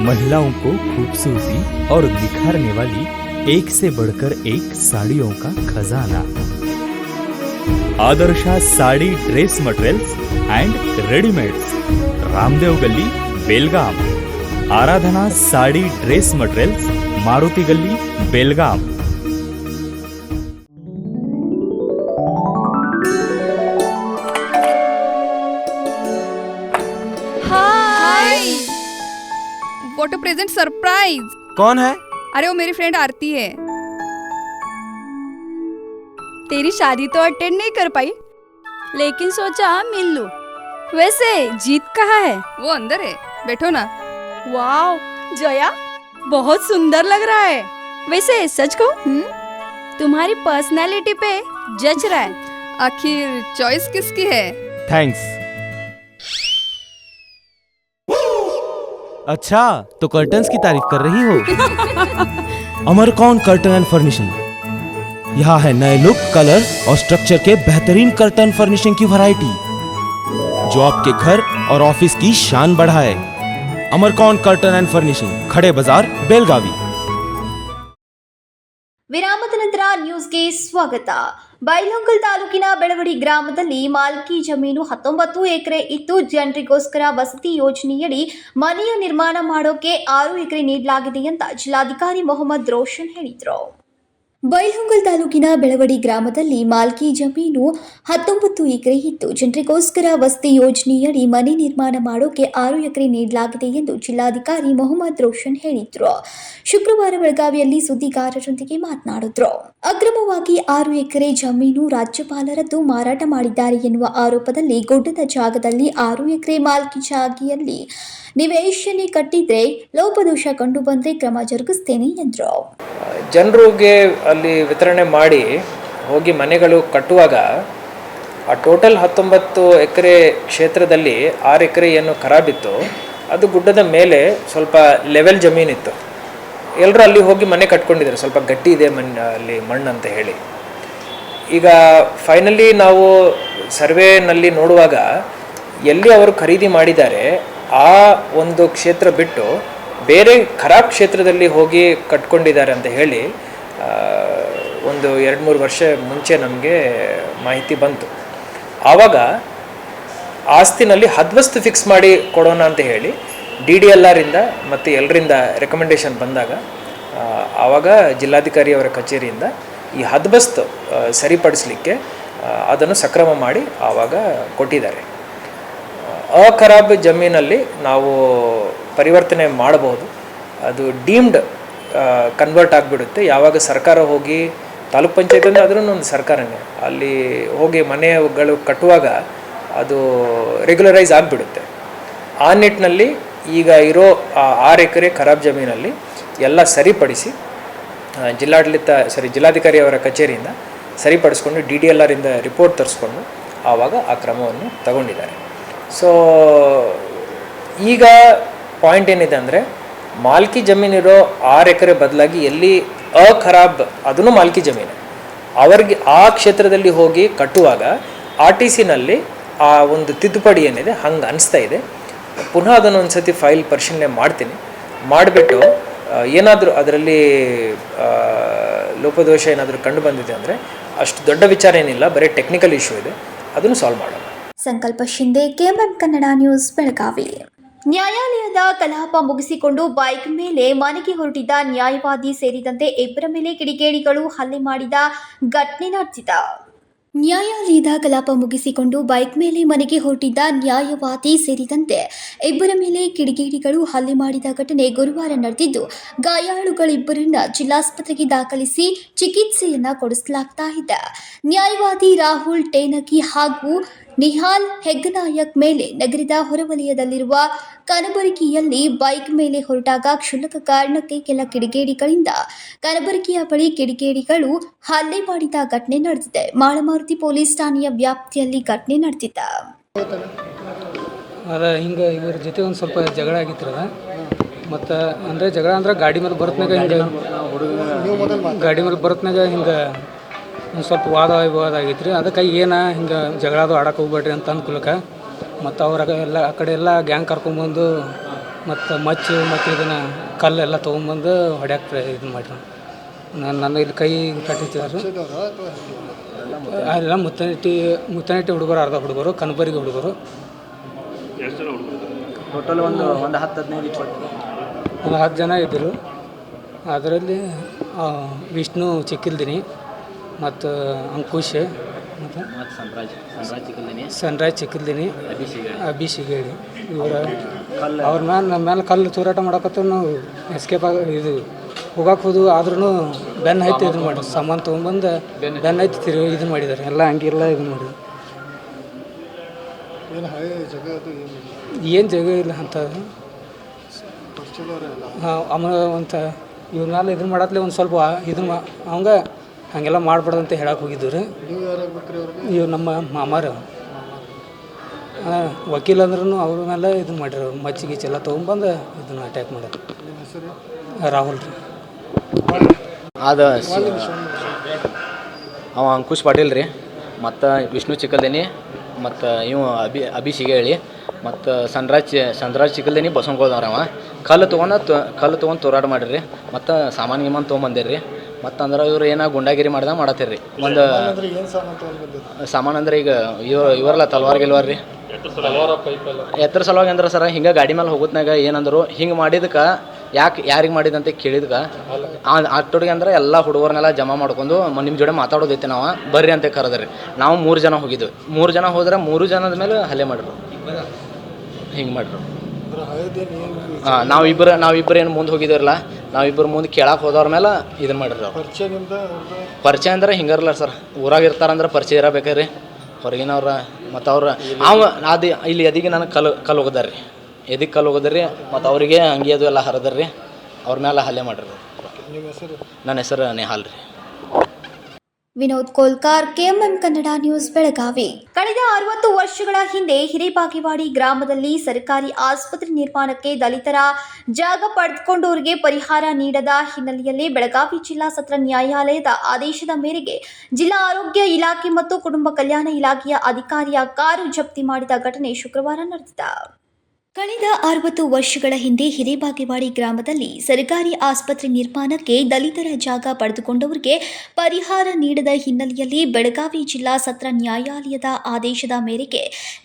महिलाओं को खूबसूरती और निखारने वाली एक से बढ़कर एक साड़ियों का खजाना। Adarsha sari dress materials and readymades, Ramdev Galli, Belgaum. Aradhana sari dress materials, Maruti Galli, Belgaum. What a present surprise. कौन है? अरे वो मेरी फ्रेंड आरती है। तेरी शादी तो अटेंड नहीं कर पाई, लेकिन सोचा मिल लूं। वैसे जीत कहाँ है? वो अंदर है, बैठो ना। वाव जया, बहुत सुंदर लग रहा है। वैसे सच कहूं, तुम्हारी पर्सनालिटी पे जज रहा है। आखिर चॉइस किसकी है? थैंक्स। अच्छा, तो कर्टन्स की तारीफ कर रही हो? अमरकॉन कर्टन एंड फर्निशिंग। यहाँ है नए लुक, कलर और स्ट्रक्चर के बेहतरीन कर्टन फर्निशिंग की वैरायटी, जो आपके घर और ऑफिस की शान बढ़ाए। अमरकॉन कर्टन एंड फर्निशिंग, खड़े बाजार, बेलगावी। ವಿರಾಮದ ನಂತರ ನ್ಯೂಸ್ಗೆ ಸ್ವಾಗತ. ಬೈಲಹೊಂಗಲ ತಾಲೂಕಿನ ಬೆಳವಡಿ ಗ್ರಾಮದಲ್ಲಿ ಮಾಲ್ಕಿ ಜಮೀನು 19 ಎಕರೆ ಇದ್ದು ಜನರಿಗೋಸ್ಕರ ವಸತಿ ಯೋಜನೆಯಡಿ ಮನೆಯ ನಿರ್ಮಾಣ ಮಾಡೋಕೆ 6 ಎಕರೆ ನೀಡಲಾಗಿದೆ ಅಂತ ಜಿಲ್ಲಾಧಿಕಾರಿ ಮೊಹಮ್ಮದ್ ರೋಷನ್ ಹೇಳಿದರು. ಬೈಲಹೊಂಗಲ ತಾಲೂಕಿನ ಬೆಳವಡಿ ಗ್ರಾಮದಲ್ಲಿ ಮಾಲ್ಕಿ ಜಮೀನು 19 ಎಕರೆ ಇದ್ದು ಜನರಿಗೋಸ್ಕರ ವಸತಿ ಯೋಜನೆಯಡಿ ಮನೆ ನಿರ್ಮಾಣ ಮಾಡೋಕೆ 6 ಎಕರೆ ನೀಡಲಾಗಿದೆ ಎಂದು ಜಿಲ್ಲಾಧಿಕಾರಿ ಮೊಹಮ್ಮದ್ ರೋಷನ್ ಹೇಳಿದರು. ಶುಕ್ರವಾರ ಬೆಳಗಾವಿಯಲ್ಲಿ ಸುದ್ದಿಗಾರರೊಂದಿಗೆ ಮಾತನಾಡಿದರು. ಅಕ್ರಮವಾಗಿ 6 ಎಕರೆ ಜಮೀನು ರಾಜ್ಯಪಾಲರದ್ದು ಮಾರಾಟ ಮಾಡಿದ್ದಾರೆ ಎನ್ನುವ ಆರೋಪದಲ್ಲಿ ಗುಡ್ಡದ ಜಾಗದಲ್ಲಿ 6 ಎಕರೆ ಮಾಲ್ಕಿ ಜಾಗಿಯಲ್ಲಿ ನಿವೇಶನೆ ಕಟ್ಟಿದ್ರೆ ಲೋಪದೋಷ ಕಂಡು ಬಂದರೆ ಕ್ರಮ ಜರುಗಿಸ್ತೇನೆ ಎಂದರು. ಜನರಿಗೆ ಅಲ್ಲಿ ವಿತರಣೆ ಮಾಡಿ ಹೋಗಿ ಮನೆಗಳು ಕಟ್ಟುವಾಗ ಆ ಟೋಟಲ್ 19 ಎಕರೆ ಕ್ಷೇತ್ರದಲ್ಲಿ 6 ಎಕರೆ ಏನು ಖರಾಬಿತ್ತು, ಅದು ಗುಡ್ಡದ ಮೇಲೆ ಸ್ವಲ್ಪ ಲೆವೆಲ್ ಜಮೀನಿತ್ತು. ಎಲ್ಲರೂ ಅಲ್ಲಿ ಹೋಗಿ ಮನೆ ಕಟ್ಕೊಂಡಿದ್ದಾರೆ, ಸ್ವಲ್ಪ ಗಟ್ಟಿ ಇದೆ ಅಲ್ಲಿ ಮಣ್ಣು ಅಂತ ಹೇಳಿ. ಈಗ ಫೈನಲಿ ನಾವು ಸರ್ವೆನಲ್ಲಿ ನೋಡುವಾಗ ಎಲ್ಲಿ ಅವರು ಖರೀದಿ ಮಾಡಿದ್ದಾರೆ ಆ ಒಂದು ಕ್ಷೇತ್ರ ಬಿಟ್ಟು ಬೇರೆ ಖರಾಬ್ ಕ್ಷೇತ್ರದಲ್ಲಿ ಹೋಗಿ ಕಟ್ಕೊಂಡಿದ್ದಾರೆ ಅಂತ ಹೇಳಿ ಒಂದು 2-3 ವರ್ಷ ಮುಂಚೆ ನಮಗೆ ಮಾಹಿತಿ ಬಂತು. ಆವಾಗ ಆಸ್ತಿನಲ್ಲಿ ಹದ್ವಸ್ತು ಫಿಕ್ಸ್ ಮಾಡಿ ಕೊಡೋಣ ಅಂತ ಹೇಳಿ DDLR ಇಂದ ಮತ್ತು ಎಲ್ಲರಿಂದ ರೆಕಮೆಂಡೇಶನ್ ಬಂದಾಗ ಆವಾಗ ಜಿಲ್ಲಾಧಿಕಾರಿಯವರ ಕಚೇರಿಯಿಂದ ಈ ಹದ್ಬಸ್ತು ಸರಿಪಡಿಸಲಿಕ್ಕೆ ಅದನ್ನು ಸಕ್ರಮ ಮಾಡಿ ಆವಾಗ ಕೊಟ್ಟಿದ್ದಾರೆ. ಅಖರಾಬ್ ಜಮೀನಲ್ಲಿ ನಾವು ಪರಿವರ್ತನೆ ಮಾಡಬಹುದು, ಅದು ಡೀಮ್ಡ್ ಕನ್ವರ್ಟ್ ಆಗಿಬಿಡುತ್ತೆ. ಯಾವಾಗ ಸರ್ಕಾರ ಹೋಗಿ ತಾಲೂಕ್ ಪಂಚಾಯತ್ ಅಂದರೆ ಅದನ್ನು ಒಂದು ಸರ್ಕಾರನೇ ಅಲ್ಲಿ ಹೋಗಿ ಮನೆಗಳು ಕಟ್ಟುವಾಗ ಅದು ರೆಗ್ಯುಲರೈಸ್ ಆಗಿಬಿಡುತ್ತೆ. ಆ ನಿಟ್ಟಿನಲ್ಲಿ ಈಗ ಇರೋ 6 ಎಕರೆ ಖರಾಬ್ ಜಮೀನಲ್ಲಿ ಎಲ್ಲ ಸರಿಪಡಿಸಿ ಜಿಲ್ಲಾಧಿಕಾರಿ ಅವರ ಕಚೇರಿಯಿಂದ ಸರಿಪಡಿಸ್ಕೊಂಡು DDLR ಇಂದ ರಿಪೋರ್ಟ್ ತರಿಸ್ಕೊಂಡು ಆವಾಗ ಆ ಕ್ರಮವನ್ನು ತಗೊಂಡಿದ್ದಾರೆ. ಸೊ ಈಗ ಪಾಯಿಂಟ್ ಏನಿದೆ ಅಂದರೆ, ಮಾಲ್ಕಿ ಜಮೀನಿರೋ 6 ಎಕರೆ ಬದಲಾಗಿ ಎಲ್ಲಿ ಖರಾಬ್ ಅದನ್ನು ಮಾಲ್ಕಿ ಜಮೀನು ಅವರಿಗೆ ಆ ಕ್ಷೇತ್ರದಲ್ಲಿ ಹೋಗಿ ಕಟ್ಟುವಾಗ RTCನಲ್ಲಿ ಆ ಒಂದು ತಿದ್ದುಪಡಿ ಏನಿದೆ ಹಂಗೆ ಅನಿಸ್ತಾ ಇದೆ. ಪುನಃ ಅದನ್ನು ಒಂದು ಸತಿ ಫೈಲ್ ಪರಿಶೀಲನೆ ಮಾಡ್ತೀನಿ. ಮಾಡಿಬಿಟ್ಟು ಏನಾದರೂ ಅದರಲ್ಲಿ ಲೋಪದೋಷ ಏನಾದರೂ ಕಂಡು ಬಂದಿದೆ ಅಂದರೆ ಅಷ್ಟು ದೊಡ್ಡ ವಿಚಾರ ಏನಿಲ್ಲ, ಬರೀ ಟೆಕ್ನಿಕಲ್ ಇಶ್ಯೂ ಇದೆ, ಅದನ್ನು ಸಾಲ್ವ್ ಮಾಡೋಣ. ಸಂಕಲ್ಪ ಶಿಂದೆ, KMM ಕನ್ನಡ ನ್ಯೂಸ್, ಬೆಳಗಾವಿ. ನ್ಯಾಯಾಲಯದ ಕಲಾಪ ಮುಗಿಸಿಕೊಂಡು ಬೈಕ್ ಮೇಲೆ ಮನೆಗೆ ಹೊರಟಿದ್ದ ನ್ಯಾಯವಾದಿ ಸೇರಿದಂತೆ ಇಬ್ಬರ ಮೇಲೆ ಕಿಡಿಗೇಡಿಗಳು ಹಲ್ಲೆ ಮಾಡಿದ ಘಟನೆ ನಡೆದಿದೆ. ನ್ಯಾಯಾಲಯದ ಕಲಾಪ ಮುಗಿಸಿಕೊಂಡು ಬೈಕ್ ಮೇಲೆ ಮನೆಗೆ ಹೊರಟಿದ್ದ ನ್ಯಾಯವಾದಿ ಸೇರಿದಂತೆ ಇಬ್ಬರ ಮೇಲೆ ಕಿಡಿಗೇಡಿಗಳು ಹಲ್ಲೆ ಮಾಡಿದ ಘಟನೆ ಗುರುವಾರ ನಡೆದಿದ್ದು, ಗಾಯಾಳುಗಳಿಬ್ಬರನ್ನ ಜಿಲ್ಲಾಸ್ಪತ್ರೆಗೆ ದಾಖಲಿಸಿ ಚಿಕಿತ್ಸೆಯನ್ನ ಕೊಡಿಸಲಾಗ್ತಾ ಇದೆ. ನ್ಯಾಯವಾದಿ ರಾಹುಲ್ ಟೇನಗಿ ಹಾಗೂ ನಿಹಾಲ್ ಹೆಗ್ಗನಾಯಕ್ ಮೇಲೆ ನಗರದ ಹೊರವಲಯದಲ್ಲಿರುವ ಕನಬರಗಿಯಲ್ಲಿ ಬೈಕ್ ಮೇಲೆ ಹೊರಟಾಗ ಕ್ಷುಲ್ಲಕ ಕಾರಣಕ್ಕೆ ಕೆಲ ಕಿಡಿಗೇಡಿಗಳಿಂದ ಕನಬರಗಿಯ ಬಳಿ ಕಿಡಿಗೇಡಿಗಳು ಹಲ್ಲೆ ಮಾಡಿದ ಘಟನೆ ನಡೆದಿದೆ. ಮಾಳಮಾರುತಿ ಪೊಲೀಸ್ ಠಾಣೆಯ ವ್ಯಾಪ್ತಿಯಲ್ಲಿ ಘಟನೆ ನಡೆದಿದೆ. ಅದ ಹಿಂಗೆ ಇವ್ರ ಜೊತೆ ಒಂದು ಸ್ವಲ್ಪ ಜಗಳ ಆಗಿತ್ತು ಅದ. ಮತ್ತು ಅಂದರೆ ಜಗಳ ಅಂದ್ರೆ ಗಾಡಿ ಮೇಲೆ ಬರತ್ನಾಗ ಹಿಂಗೆ ಹಿಂಗೆ ಒಂದು ಸ್ವಲ್ಪ ವಾದ ವಿವಾದ ಆಗೈತೆ ರೀ. ಅದಕ್ಕೆ ಹಿಂಗೆ ಜಗಳದು ಆಡಕ್ಕೆ ಹೋಗ್ಬೇಡ್ರಿ ಅಂತ ಅನ್ಕೊಳಕ್ಕೆ ಮತ್ತು ಅವ್ರಾಗ ಎಲ್ಲ ಆ ಕಡೆ ಎಲ್ಲ ಗ್ಯಾಂಗ್ ಕರ್ಕೊಂಬಂದು ಮತ್ತು ಮತ್ತು ಇದನ್ನು ಕಲ್ಲೆಲ್ಲ ತೊಗೊಂಬಂದು ಹೊಡ್ಯಾಕೆ ಇದು ಮಾಡಿರಿ. ನನ್ನ ಇಲ್ಲಿ ಕೈ ಕಟ್ಟಿದ್ದಾರೆ. ಅಲ್ಲ ಮುತ್ತನಟ್ಟಿ ಹುಡುಗರು, ಅರ್ಧ ಹುಡುಗರು, ಕನಬರಗಿ ಹುಡುಗರು. ಟೋಟಲ್ ಒಂದು 10 ಜನ ಇದ್ದರು. ಅದರಲ್ಲಿ ವಿಷ್ಣು ಚಿಕ್ಕಿಲ್ದಿನಿ ಮತ್ತು ಅಂಕುಶ್ ಮತ್ತು ಸನ್ರಾಜ್ ಚಿಕ್ಕಲ್ದಿನಿ, ಅಭಿ ಶಿಗೇಡಿ ಇವರ ಅವ್ರ ನಮ್ಮ ಮೇಲೆ ಕಲ್ಲು ತೂರಾಟ ಮಾಡಕತ್ತ ನಾವು ಎಸ್ಕೇಪ್ ಇದು ಹೋಗಕ್ಕೆ ಹೋದು. ಆದ್ರೂ ಬೆನ್ನು ಹೈತಿ ಇದನ್ನು ಮಾಡಿ ಸಾಮಾನು ತೊಗೊಂಬಂದು ಬೆನ್ನು ಹೈತಿ ಇದನ್ನು ಮಾಡಿದ್ದಾರೆ. ಎಲ್ಲ ಹಂಗೆಲ್ಲ ಇದನ್ನು ಮಾಡಿದ್ರು. ಏನು ಜಾಗ ಇಲ್ಲ ಅಂತ ಅಮ್ಮ ಅಂತ ಇವ್ರ ಮೇಲೆ ಇದನ್ನು ಮಾಡತ್ಲೆ ಒಂದು ಸ್ವಲ್ಪ ಇದನ್ನು ಅವಂಗೆ ಹಾಗೆಲ್ಲ ಮಾಡ್ಬಾರ್ದಂತ ಹೇಳಕ್ಕೆ ಹೋಗಿದ್ದು ರೀ. ಇವ್ರು ನಮ್ಮ ಮಾಮಾರು ವಕೀಲ ಅಂದ್ರೂ ಅವ್ರ ಮೇಲೆ ಇದನ್ನು ಮಾಡಿರೋ ಮಚ್ಚಿಗೆಲ್ಲ ತೊಗೊಂಬಂದು ಇದನ್ನು ಅಟ್ಯಾಕ್ ಮಾಡೋದು. ರಾಹುಲ್ ರೀ. ಅದು ಅವ ಅಂಕುಶ್ ಪಾಟೀಲ್ ರೀ, ಮತ್ತು ವಿಷ್ಣು ಚಿಕ್ಕಲ್ದೇನಿ, ಮತ್ತು ಇವು ಅಭಿ ಶಿಗೇಳಿ, ಮತ್ತು ಸನ್ರಾಜ್ ಚಿಕ್ಕಲ್ದೇನಿ ಬಸವನಗೋದವ್ರ. ಅವ ಕಲ್ಲು ತೊಗೊಂಡು ತೋರಾಟ ಮಾಡಿರಿ. ಮತ್ತು ಸಾಮಾನು ತೊಗೊಂಬಂದಿರಿ. ಮತ್ತು ಅಂದ್ರೆ ಇವ್ರು ಗುಂಡಾಗಿರಿ ಮಾಡತ್ತೀರಿ. ಒಂದು ಸಾಮಾನು ಅಂದ್ರೆ ಈಗ ಇವರಲ್ಲ ತಲ್ವಾರ್ ಗಿಲ್ವಾರ್ ರೀ, ಎತ್ತರ ಸಲುವಾಗಿ ಅಂದ್ರೆ ಸರ ಹಿಂಗೆ ಗಾಡಿ ಮೇಲೆ ಹೋಗೋತ್ನಾಗ ಏನಂದ್ರು ಹಿಂಗೆ ಮಾಡಿದಕ್ಕೆ ಯಾರಿಗೆ ಮಾಡಿದಂತೆ ಕೇಳಿದ್ಕೆ ಅಷ್ಟೊಟ್ಟಿಗೆ ಅಂದ್ರೆ ಎಲ್ಲ ಹುಡುಗರನ್ನೆಲ್ಲ ಜಮಾ ಮಾಡ್ಕೊಂಡು ನಿಮ್ಮ ಜೋಡಿ ಮಾತಾಡೋದೈತೆ ನಾವು ಬರ್ರಿ ಅಂತ ಕರೆದ್ರಿ. ನಾವು 3 ಜನ ಹೋಗಿದ್ವಿ. 3 ಜನ ಹೋದ್ರೆ 3 ಜನದ ಮೇಲೆ ಹಲ್ಲೆ ಮಾಡ್ರು, ಹಿಂಗೆ ಮಾಡ್ರು. ಹಾಂ, ನಾವಿಬ್ಬರು ಏನು ಮುಂದೆ ಹೋಗಿದ್ದೀರಲ್ಲ, ನಾವಿಬ್ಬರು ಮುಂದೆ ಕೇಳಕ್ಕೆ ಹೋದವ್ರ ಮೇಲೆ ಇದನ್ನು ಮಾಡಿರಿ. ಅವ್ರು ಪರಿಚಯ ಅಂದ್ರೆ ಹಿಂಗಾರಲ್ಲ ಸರ್, ಊರಾಗ ಇರ್ತಾರಂದ್ರೆ ಪರಿಚಯ ಇರಬೇಕ್ರಿ ಹೊರಗಿನವ್ರ. ಮತ್ತು ಅದು ಇಲ್ಲಿ ಎದಿಗೆ ನನಗೆ ಕಲ್ಲು ಹೋಗದಾರ ರೀ, ಎದಿಗೆ ಕಲ್ಲು ಹೋಗದ್ರಿ. ಮತ್ತು ಅವರಿಗೆ ಅಂಗಿ ಅದು ಎಲ್ಲ ಹರಿದ್ರಿ, ಅವ್ರ ಮೇಲೆ ಹಲ್ಲೆ ಮಾಡ್ರಿ. ನನ್ನ ಹೆಸರು ನಿಹಾಲ್ ರೀ. Vinod Kolkar, KMM Kannada news, Belagavi. ಕಳೆದ 60 ವರ್ಷಗಳ ಹಿಂದೆ ಹಿರೇಬಾಗೇವಾಡಿ ಗ್ರಾಮದಲ್ಲಿ ಸರ್ಕಾರಿ ಆಸ್ಪತ್ರೆ ನಿರ್ಮಾಣಕ್ಕೆ ದಲಿತರ ಜಾಗ ಪಡೆದುಕೊಂಡವರಿಗೆ ಪರಿಹಾರ ನೀಡದ ಹಿನ್ನೆಲೆಯಲ್ಲಿ ಬೆಳಗಾವಿ ಜಿಲ್ಲಾ ಸತ್ರ ನ್ಯಾಯಾಲಯದ ಆದೇಶದ ಮೇರೆಗೆ ಜಿಲ್ಲಾ ಆರೋಗ್ಯ ಇಲಾಖೆ ಮತ್ತು ಕುಟುಂಬ ಕಲ್ಯಾಣ ಇಲಾಖೆಯ ಅಧಿಕಾರಿಯ ಕಾರು ಜಪ್ತಿ ಮಾಡಿದ ಘಟನೆ ಶುಕ್ರವಾರ ನಡೆದಿದೆ. ಕಳೆದ 60 ವರ್ಷಗಳ ಹಿಂದೆ ಹಿರೇಬಾಗೇವಾಡಿ ಗ್ರಾಮದಲ್ಲಿ ಸರ್ಕಾರಿ ಆಸ್ಪತ್ರೆ ನಿರ್ಮಾಣಕ್ಕೆ ದಲಿತರ ಜಾಗ ಪಡೆದುಕೊಂಡವರಿಗೆ ಪರಿಹಾರ ನೀಡದ ಹಿನ್ನೆಲೆಯಲ್ಲಿ ಬೆಳಗಾವಿ ಜಿಲ್ಲಾ ಸತ್ರ ನ್ಯಾಯಾಲಯದ ಆದೇಶದ ಮೇರೆಗೆ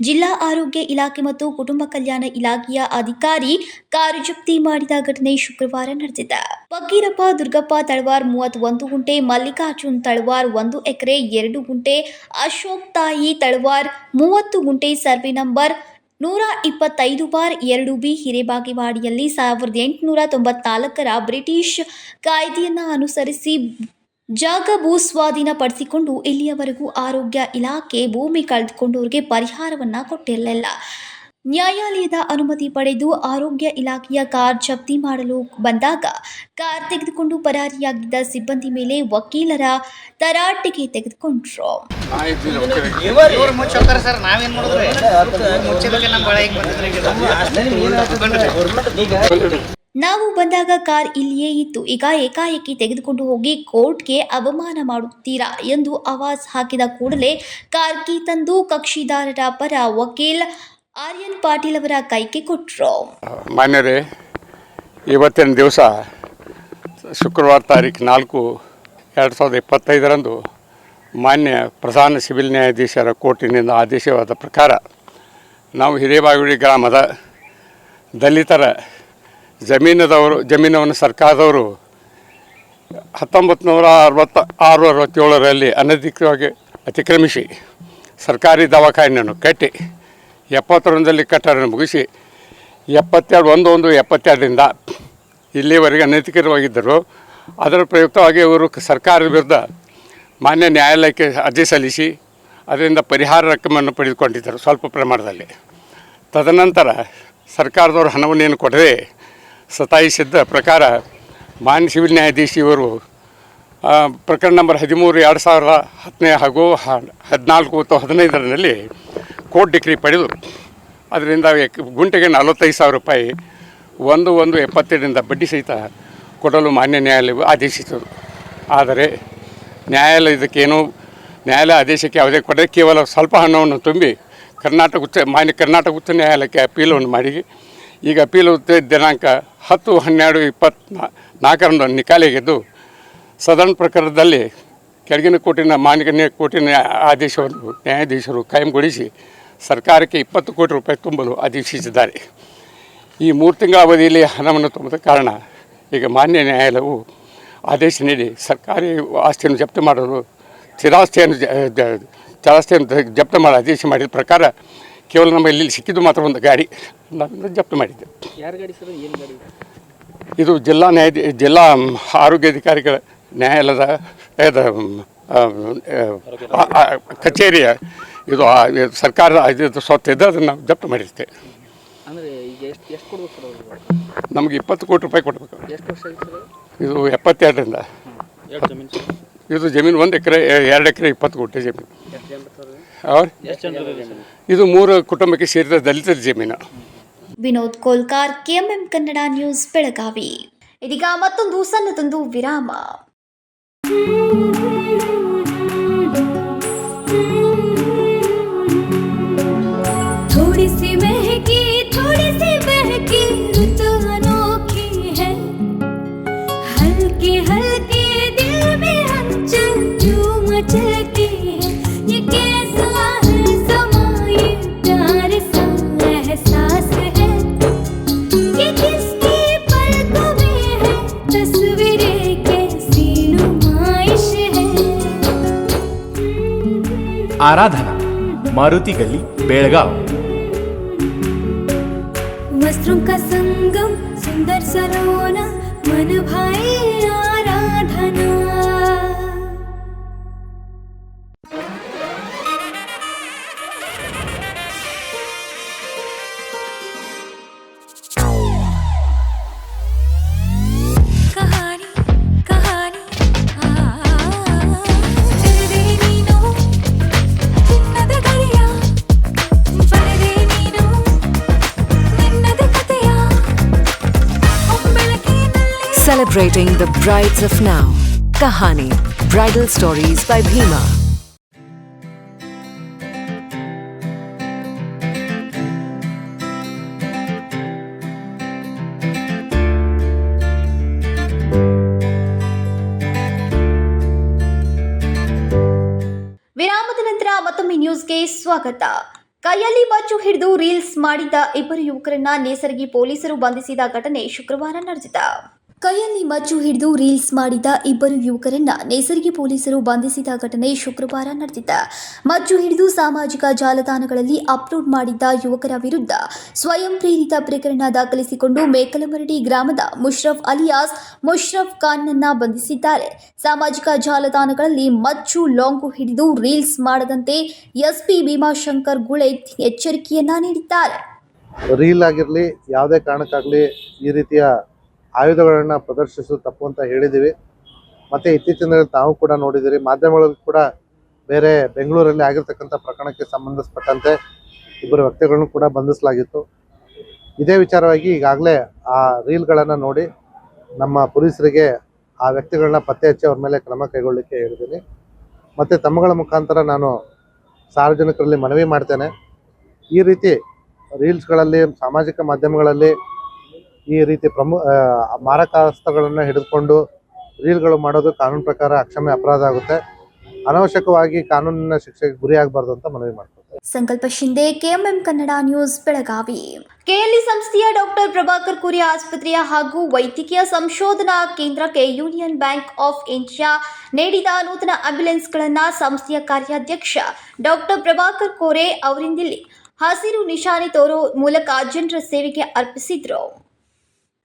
ಜಿಲ್ಲಾ ಆರೋಗ್ಯ ಇಲಾಖೆ ಮತ್ತು ಕುಟುಂಬ ಕಲ್ಯಾಣ ಇಲಾಖೆಯ ಅಧಿಕಾರಿ ಕಾರು ಜಪ್ತಿ ಮಾಡಿದ ಘಟನೆ ಶುಕ್ರವಾರ ನಡೆದಿದೆ. ಫಕೀರಪ್ಪ ದುರ್ಗಪ್ಪ ತಳವಾರ್ 31 ಗುಂಟೆ, ಮಲ್ಲಿಕಾರ್ಜುನ್ ತಳವಾರ್ 1 ಎಕರೆ 2 ಗುಂಟೆ, ಅಶೋಕ್ ತಾಯಿ ತಳವಾರ್ 30 ಗುಂಟೆ, ಸರ್ವೆ ನಂಬರ್ 125/2B ಹಿರೇಬಾಗೇವಾಡಿಯಲ್ಲಿ 1894ರ ಬ್ರಿಟಿಷ್ ಕಾಯ್ದೆಯನ್ನು ಅನುಸರಿಸಿ ಜಾಗ ಭೂ ಸ್ವಾಧೀನ ಪಡಿಸಿಕೊಂಡು ಇಲ್ಲಿಯವರೆಗೂ ಆರೋಗ್ಯ ಇಲಾಖೆ ಭೂಮಿ ಕಳೆದುಕೊಂಡವರಿಗೆ ಪರಿಹಾರವನ್ನು ಕೊಟ್ಟಿರಲಿಲ್ಲ. ನ್ಯಾಯಾಲಯದ ಅನುಮತಿ ಪಡೆದು ಆರೋಗ್ಯ ಇಲಾಖೆಯ ಕಾರ್ ಜಪ್ತಿ ಮಾಡಲು ಬಂದಾಗ ಕಾರ್ ತೆಗೆದುಕೊಂಡು ಪರಾರಿಯಾಗಿದ್ದ ಸಿಬ್ಬಂದಿ ಮೇಲೆ ವಕೀಲರ ತರಾಟೆಗೆ ತೆಗೆದುಕೊಂಡ್ರು. ನಾವು ಬಂದಾಗ ಕಾರ್ ಇಲ್ಲಿಯೇ ಇತ್ತು, ಈಗ ಏಕಾಏಕಿ ತೆಗೆದುಕೊಂಡು ಹೋಗಿ ಕೋರ್ಟ್ಗೆ ಅವಮಾನ ಮಾಡುತ್ತೀರಾ ಎಂದು ಆವಾಜ್ ಹಾಕಿದ ಕೂಡಲೇ ಕಾರ್ ಕೀ ತಂದು ಕಕ್ಷಿದಾರರ ಪರ ವಕೀಲ್ ಆರ್ಯನ್ ಪಾಟೀಲ್ ಅವರ ಕೈಗೆ ಕೊಟ್ಟರು. ಮಾನ್ಯರೇ, ಇವತ್ತಿನ ದಿವಸ ಶುಕ್ರವಾರ ತಾರೀಕು 4, 2025 ಮಾನ್ಯ ಪ್ರಧಾನ ಸಿವಿಲ್ ನ್ಯಾಯಾಧೀಶರ ಕೋರ್ಟಿನಿಂದ ಆದೇಶವಾದ ಪ್ರಕಾರ ನಾವು ಹಿರೇಬಾಗುಡಿ ಗ್ರಾಮದ ದಲಿತರ ಜಮೀನವನ್ನು ಸರ್ಕಾರದವರು 1966-67ರಲ್ಲಿ ಅನಧಿಕೃತವಾಗಿ ಅತಿಕ್ರಮಿಸಿ ಸರ್ಕಾರಿ ದವಾಖಾನೆಯನ್ನು ಕಟ್ಟಿ 71ರಲ್ಲಿ ಕಟ್ಟಡವನ್ನು ಮುಗಿಸಿ 72/1/72ರಿಂದ ಇಲ್ಲಿವರೆಗೆ ಅನಧಿಕೃತವಾಗಿದ್ದರು. ಅದರ ಪ್ರಯುಕ್ತವಾಗಿ ಇವರು ಸರ್ಕಾರದ ವಿರುದ್ಧ ಮಾನ್ಯ ನ್ಯಾಯಾಲಯಕ್ಕೆ ಅರ್ಜಿ ಸಲ್ಲಿಸಿ ಅದರಿಂದ ಪರಿಹಾರ ರಕಮನ್ನು ಪಡೆದುಕೊಂಡಿದ್ದರು ಸ್ವಲ್ಪ ಪ್ರಮಾಣದಲ್ಲಿ. ತದನಂತರ ಸರ್ಕಾರದವರು ಹಣವನ್ನೇನು ಕೊಡದೆ ಸತಾಯಿಸಿದ್ದ ಪ್ರಕಾರ ಮಾನ್ಯ ಸಿವಿಲ್ ನ್ಯಾಯಾಧೀಶ ಇವರು ಪ್ರಕರಣ ನಂಬರ್ 13 2010 ಹಾಗೂ 14 ಮತ್ತು 15ರಲ್ಲಿ ಕೋರ್ಟ್ ಡಿಗ್ರಿ ಪಡೆದು ಅದರಿಂದ ಗುಂಟೆಗೆ 45,000 ರೂಪಾಯಿ 1/1/72ರಿಂದ ಬಡ್ಡಿ ಸಹಿತ ಕೊಡಲು ಮಾನ್ಯ ನ್ಯಾಯಾಲಯವು ಆದೇಶಿಸಿತು. ಆದರೆ ನ್ಯಾಯಾಲಯ ಆದೇಶಕ್ಕೆ ಯಾವುದೇ ಕೊಡದೆ ಕೇವಲ ಸ್ವಲ್ಪ ಹಣವನ್ನು ತುಂಬಿ ಮಾನ್ಯ ಕರ್ನಾಟಕ ಉಚ್ಚ ನ್ಯಾಯಾಲಯಕ್ಕೆ ಅಪೀಲನ್ನು ಮಾಡಿ ಈಗ ಅಪೀಲು ದಿನಾಂಕ 10/12/24ರಂದು ನಿಕಾಲಿಗೆದ್ದು ಸದರ್ನ್ ಪ್ರಕರಣದಲ್ಲಿ ಕೆಳಗಿನ ಮಾನ್ಯ ಕೋರ್ಟಿನ ಆದೇಶವನ್ನು ನ್ಯಾಯಾಧೀಶರು ಕಾಯಂಗೊಳಿಸಿ ಸರ್ಕಾರಕ್ಕೆ 20 ಕೋಟಿ ರೂಪಾಯಿ ತುಂಬಲು ಆದೇಶಿಸಿದ್ದಾರೆ. ಈ 3 ತಿಂಗಳ ಅವಧಿಯಲ್ಲಿ ಹಣವನ್ನು ತುಂಬದ ಕಾರಣ ಈಗ ಮಾನ್ಯ ನ್ಯಾಯಾಲಯವು ಆದೇಶ ನೀಡಿ ಸರ್ಕಾರಿ ಆಸ್ತಿಯನ್ನು ಜಪ್ತಿ ಮಾಡಲು ಚರಾಸ್ತಿಯನ್ನು ಜಪ್ತಿ ಮಾಡಲು ಆದೇಶ ಮಾಡಿದ ಪ್ರಕಾರ ಕೇವಲ ನಮ್ಮ ಇಲ್ಲಿ ಸಿಕ್ಕಿದ್ದು ಮಾತ್ರ ಒಂದು ಗಾಡಿ ನಾನು ಜಪ್ತಿ ಮಾಡಿದ್ದೆ. ಯಾರ ಗಾಡಿ ಸರ್? ಏನು ಗಾಡಿ? ಇದು ಜಿಲ್ಲಾ ಆರೋಗ್ಯಾಧಿಕಾರಿಗಳ ನ್ಯಾಯಾಲಯದ ಕಚೇರಿಯ ಇದು ಸರ್ಕಾರದ ಇದು ಸ್ವತ್ತಿದ್ದು ಅದನ್ನು ನಾವು ಜಪ್ತಿ ಮಾಡಿರ್ತೇವೆ. ಅಂದರೆ ಈಗ ಎಷ್ಟು ಕೊಡ್ಬೇಕು ಸರ್? ನಮಗೆ 20 ಕೋಟಿ ರೂಪಾಯಿ ಕೊಡಬೇಕು. ಎಷ್ಟು ವರ್ಷ ಆಯ್ತು ಸರ್? ಇದು 72ರಿಂದ. ಇದು ಜಮೀನು 1 ಎಕರೆ 2 ಎಕರೆ 20 ಕೋಟಿ ಜಮೀನು. ಇದು 3 ಕುಟುಂಬಕ್ಕೆ ಸೇರಿದ ದಲಿತರ ಜಮೀನು. Vinod Kolkar, KMM Kannada news, Belagavi. ಇದೀಗ ಮತ್ತೊಂದು ಸಣ್ಣದೊಂದು ವಿರಾಮ. थोड़ी सी महकी थोड़ी सी बहकी रुत अनोखी है, हल्के हल्के दिल में हलचल जो मचलती है, ये कैसा है समा, ये प्यार सा एहसास है, ये किसकी पलकों में है तस्वीरें कैसी नुमाइश है. आराधना, मारुति गली, बेळगाव. वस्त्रों का संगम, सुंदर सलोना, मन भाई आराधना. कहानी कहानी तेरे नीनो चिन्नद गलिया बरदे Nino निन्नद कथೆಯ ಒಬ್ಬಳಕಿನಲ್ಲಿ. Celebrating the brides of now. Kahani Bridal Stories by Bhima. ವಿರಾಮದ ನಂತರ ಮತ್ತೊಮ್ಮೆ ನ್ಯೂಸ್ಗೆ ಸ್ವಾಗತ. ಕೈಯಲ್ಲಿ ಮಚ್ಚು ಹಿಡಿದು ರೀಲ್ಸ್ ಮಾಡಿದ್ದ 2 ಯುವಕರನ್ನ ನೇಸರ್ಗಿ ಪೊಲೀಸರು ಬಂಧಿಸಿದ ಘಟನೆ ಶುಕ್ರವಾರ ನಡೆದಿದೆ. ಕೈಯಲ್ಲಿ ಮಚ್ಚು ಹಿಡಿದು ರೀಲ್ಸ್ ಮಾಡಿದ 2 ಯುವಕರನ್ನ ನೇಸರ್ಗಿ ಪೊಲೀಸರು ಬಂಧಿಸಿದ ಘಟನೆ ಶುಕ್ರವಾರ ನಡೆದಿದೆ. ಮಚ್ಚು ಹಿಡಿದು ಸಾಮಾಜಿಕ ಜಾಲತಾಣಗಳಲ್ಲಿ ಅಪ್ಲೋಡ್ ಮಾಡಿದ್ದ ಯುವಕರ ವಿರುದ್ಧ ಸ್ವಯಂ ಪ್ರೇರಿತ ಪ್ರಕರಣ ದಾಖಲಿಸಿಕೊಂಡು ಮೇಕಲಮರಡಿ ಗ್ರಾಮದ ಮುಷ್ರಫ್ ಅಲಿಯಾಸ್ ಮುಷ್ರಫ್ ಖಾನ್ನನ್ನ ಬಂಧಿಸಿದ್ದಾರೆ. ಸಾಮಾಜಿಕ ಜಾಲತಾಣಗಳಲ್ಲಿ ಮಚ್ಚು ಲಾಂಗು ಹಿಡಿದು ರೀಲ್ಸ್ ಮಾಡದಂತೆ ಎಸ್ಪಿ ಭೀಮಾಶಂಕರ್ ಗುಳೆ ಎಚ್ಚರಿಕೆಯನ್ನ ನೀಡಿದ್ದಾರೆ. ರೀಲ್ ಆಗಿರಲಿ ಯಾವುದೇ ಕಾರಣಕ್ಕಾಗಲಿ ಈ ರೀತಿಯ ಆಯುಧಗಳನ್ನು ಪ್ರದರ್ಶಿಸೋದು ತಪ್ಪು ಅಂತ ಹೇಳಿದ್ದೀವಿ. ಮತ್ತು ಇತ್ತೀಚಿನ ದಿನಗಳಲ್ಲಿ ತಾವು ಕೂಡ ನೋಡಿದ್ದೀರಿ, ಮಾಧ್ಯಮಗಳಲ್ಲಿ ಕೂಡ ಬೇರೆ ಬೆಂಗಳೂರಲ್ಲಿ ಆಗಿರ್ತಕ್ಕಂಥ ಪ್ರಕರಣಕ್ಕೆ ಸಂಬಂಧಿಸಿಪಟ್ಟಂತೆ ಇಬ್ಬರು ವ್ಯಕ್ತಿಗಳನ್ನು ಕೂಡ ಬಂಧಿಸಲಾಗಿತ್ತು. ಇದೇ ವಿಚಾರವಾಗಿ ಈಗಾಗಲೇ ಆ ರೀಲ್ಗಳನ್ನು ನೋಡಿ ನಮ್ಮ ಪೊಲೀಸರಿಗೆ ಆ ವ್ಯಕ್ತಿಗಳನ್ನ ಪತ್ತೆ ಹಚ್ಚಿ ಅವ್ರ ಮೇಲೆ ಕ್ರಮ ಕೈಗೊಳ್ಳಲಿಕ್ಕೆ ಹೇಳಿದ್ದೀನಿ. ಮತ್ತು ತಮ್ಮಗಳ ಮುಖಾಂತರ ನಾನು ಸಾರ್ವಜನಿಕರಲ್ಲಿ ಮನವಿ ಮಾಡ್ತೇನೆ, ಈ ರೀತಿ ರೀಲ್ಸ್ಗಳಲ್ಲಿ ಸಾಮಾಜಿಕ ಮಾಧ್ಯಮಗಳಲ್ಲಿ ಈ ರೀತಿ ಮಾರಕಾಸ್ತ್ರಗಳನ್ನು ಹಿಡಿದುಕೊಂಡು ರೀಲ್ಗಳು ಮಾಡೋದು ಕಾನೂನು ಪ್ರಕಾರ ಅಕ್ಷಮ್ಯ ಅಪರಾಧ ಆಗುತ್ತೆ. ಅನವಶ್ಯಕವಾಗಿ ಕಾನೂನಿನ ಶಿಕ್ಷೆಗೆ ಗುರಿಯಾಗಬಾರ್ದು ಅಂತ ಮನವಿ ಮಾಡ್ತಾರೆ. ಸಂಕಲ್ಪ Shinde, KMM Kannada news, Belagavi. KLE ಸಂಸ್ಥೆಯ ಡಾಕ್ಟರ್ ಪ್ರಭಾಕರ್ ಕೋರೆ ಆಸ್ಪತ್ರೆಯ ಹಾಗೂ ವೈದ್ಯಕೀಯ ಸಂಶೋಧನಾ ಕೇಂದ್ರಕ್ಕೆ ಯೂನಿಯನ್ ಬ್ಯಾಂಕ್ ಆಫ್ ಇಂಡಿಯಾ ನೀಡಿದ ನೂತನ ಆಂಬ್ಯುಲೆನ್ಸ್ಗಳನ್ನು ಸಂಸ್ಥೆಯ ಕಾರ್ಯಾಧ್ಯಕ್ಷ ಡಾಕ್ಟರ್ ಪ್ರಭಾಕರ್ ಕೋರೆ ಅವರಿಂದಿಲ್ಲಿ ಹಸಿರು ನಿಶಾನೆ ತೋರೋ ಮೂಲಕ ಜನರ ಸೇವೆಗೆ ಅರ್ಪಿಸಿದರು.